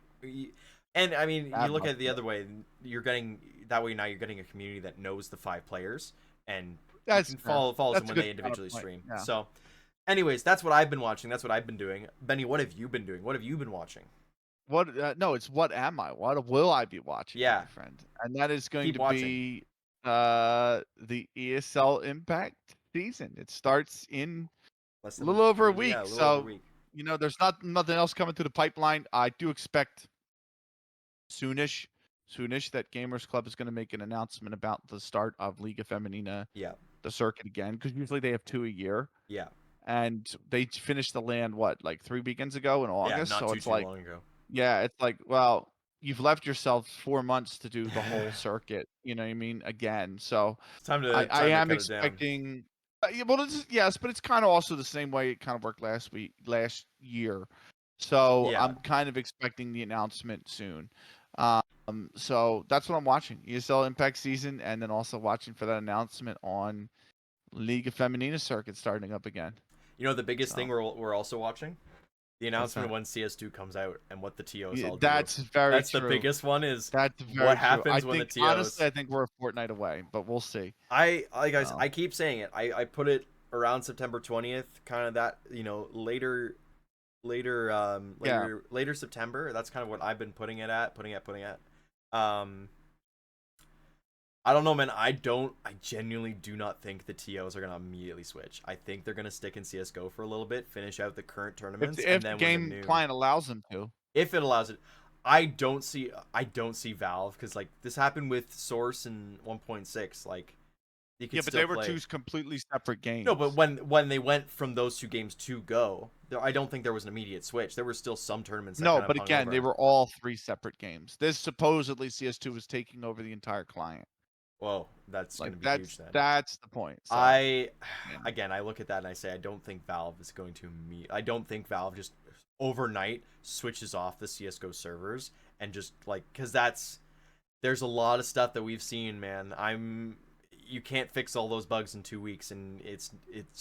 And I mean, you look at it the other way. You're getting that way now. You're getting a community that knows the 5 players, and that's you can follow them when they individually stream. Yeah. So, anyways, that's what I've been watching. That's what I've been doing. Benny, what have you been doing? What have you been watching? What? No, it's what am I? What will I be watching? Yeah, my friend, and that is going to be the ESL Impact season. It starts in a little over a week. So there's nothing else coming through the pipeline. I do expect soonish that Gamers Club is going to make an announcement about the start of Liga Femenina. Yeah. The circuit again, because usually they have 2 a year. Yeah. And they finished the land like 3 weekends ago in August. Yeah, not so too long ago. Yeah, it's like, well, you've left yourself 4 months to do the whole circuit. You know what I mean? Again, so it's time to. I am expecting Yeah, well, yes, but it's kind of also the same way it kind of worked last year. So Yeah. I'm kind of expecting the announcement soon. So that's what I'm watching. ESL Impact season, and then also watching for that announcement on League of Feminina circuit starting up again. You know the biggest thing So we're also watching? The what's announcement that? of when CS2 comes out and what the TOs Yeah, all do. that's very That's the true. biggest one is That's what very true. I happens when the think honestly, TOs. I think we're a fortnight away, but we'll see. Guys, So I keep saying it. I put it around September 20th, kind of that, yeah, later September. That's kind of what I've been putting at. Um I don't know, man. I genuinely do not think the TOs are gonna immediately switch. I think they're gonna stick in CS:GO for a little bit, finish out the current tournaments, and if the then when the game new, client allows them to. if it allows it, I don't see Valve, because like this happened with Source and 1.6. Like you Yeah, could but still they were play. two completely separate No, but games. when they went from those two games to Go, I don't think there was an immediate switch. There were still some tournaments that No, kind of but hung again, they over. were all three separate games. This supposedly CS2 was taking over the entire client. Whoa, that's Like gonna be huge then. that's the point. So I yeah, again, I look at that and I say I don't think Valve is going to meet. I don't think Valve just overnight switches off the CS:GO servers and just like, because there's a lot of stuff that we've seen, man. You can't fix all those bugs in 2 weeks, and it's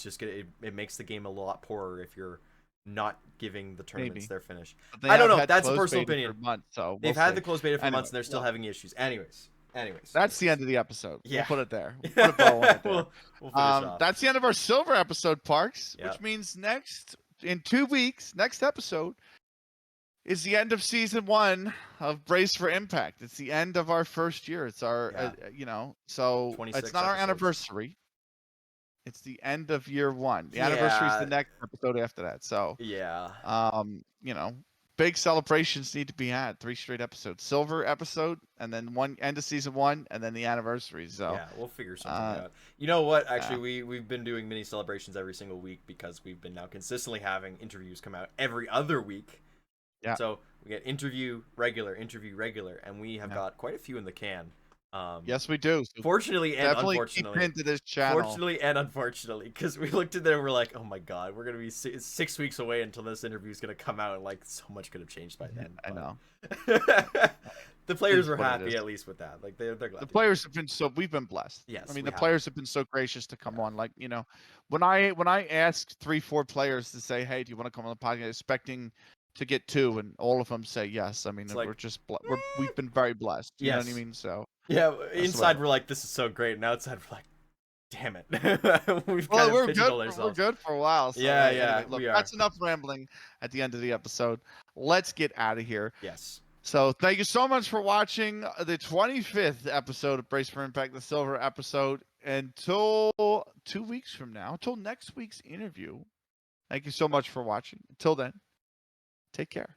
just gonna it makes the game a lot poorer if you're not giving the tournaments maybe. their finish. But they I don't have know. had That's a closed personal beta for opinion. months, so we'll They've had see. the closed beta for months Anyway, and they're still look, having issues. that's the end of the episode. We'll Yeah. put it there. We'll put a bow on it there. We'll finish off. That's the end of our silver episode, Parks, Yeah. which means in 2 weeks, next episode is the end of season 1 of Brace for Impact. It's the end of our first year. It's our, Yeah. so it's 26 not our episodes. anniversary. It's the end of year 1. The anniversary is the Yeah. next episode after that. So, Yeah. you know, big celebrations need to be had. 3 straight episodes, silver episode, and then one end of season 1, and then the anniversary. So, Yeah, we'll figure something out. You know what? yeah. Actually, we've been doing mini celebrations every single week because we've been now consistently having interviews come out every other week. Yeah. So we get interview regular, and we have Yeah. got quite a few in the can. Yes, we do. So Fortunately and definitely unfortunately. keep into this channel. Fortunately and unfortunately, because we looked at it and we're like, oh my god, we're gonna be 6 weeks away until this interview is gonna come out, and like so much could have changed by then. I know. The players were what it happy is. at least with that. Like they're glad. The players have been we've been blessed. Yes, I mean, we the have. players have been so gracious to come on. Like, when I asked 3-4 players to say, hey, do you want to come on the podcast, expecting to get 2, and all of them say yes. I mean, like, we're just we've been very blessed. You know what I Yes. mean? So Yeah, that's the way inside we're like, this is so great, and outside we're like, damn it. We've well, kind of pigeonholed ourselves. we're good for a while. So Yeah, hey, yeah, anyway, look, we are. that's enough rambling at the end of the episode. Let's get out of here. Yes. So thank you so much for watching the 25th episode of Brace for Impact, the silver episode. Until 2 weeks from now, until next week's interview. Thank you so much for watching. Until then, take care.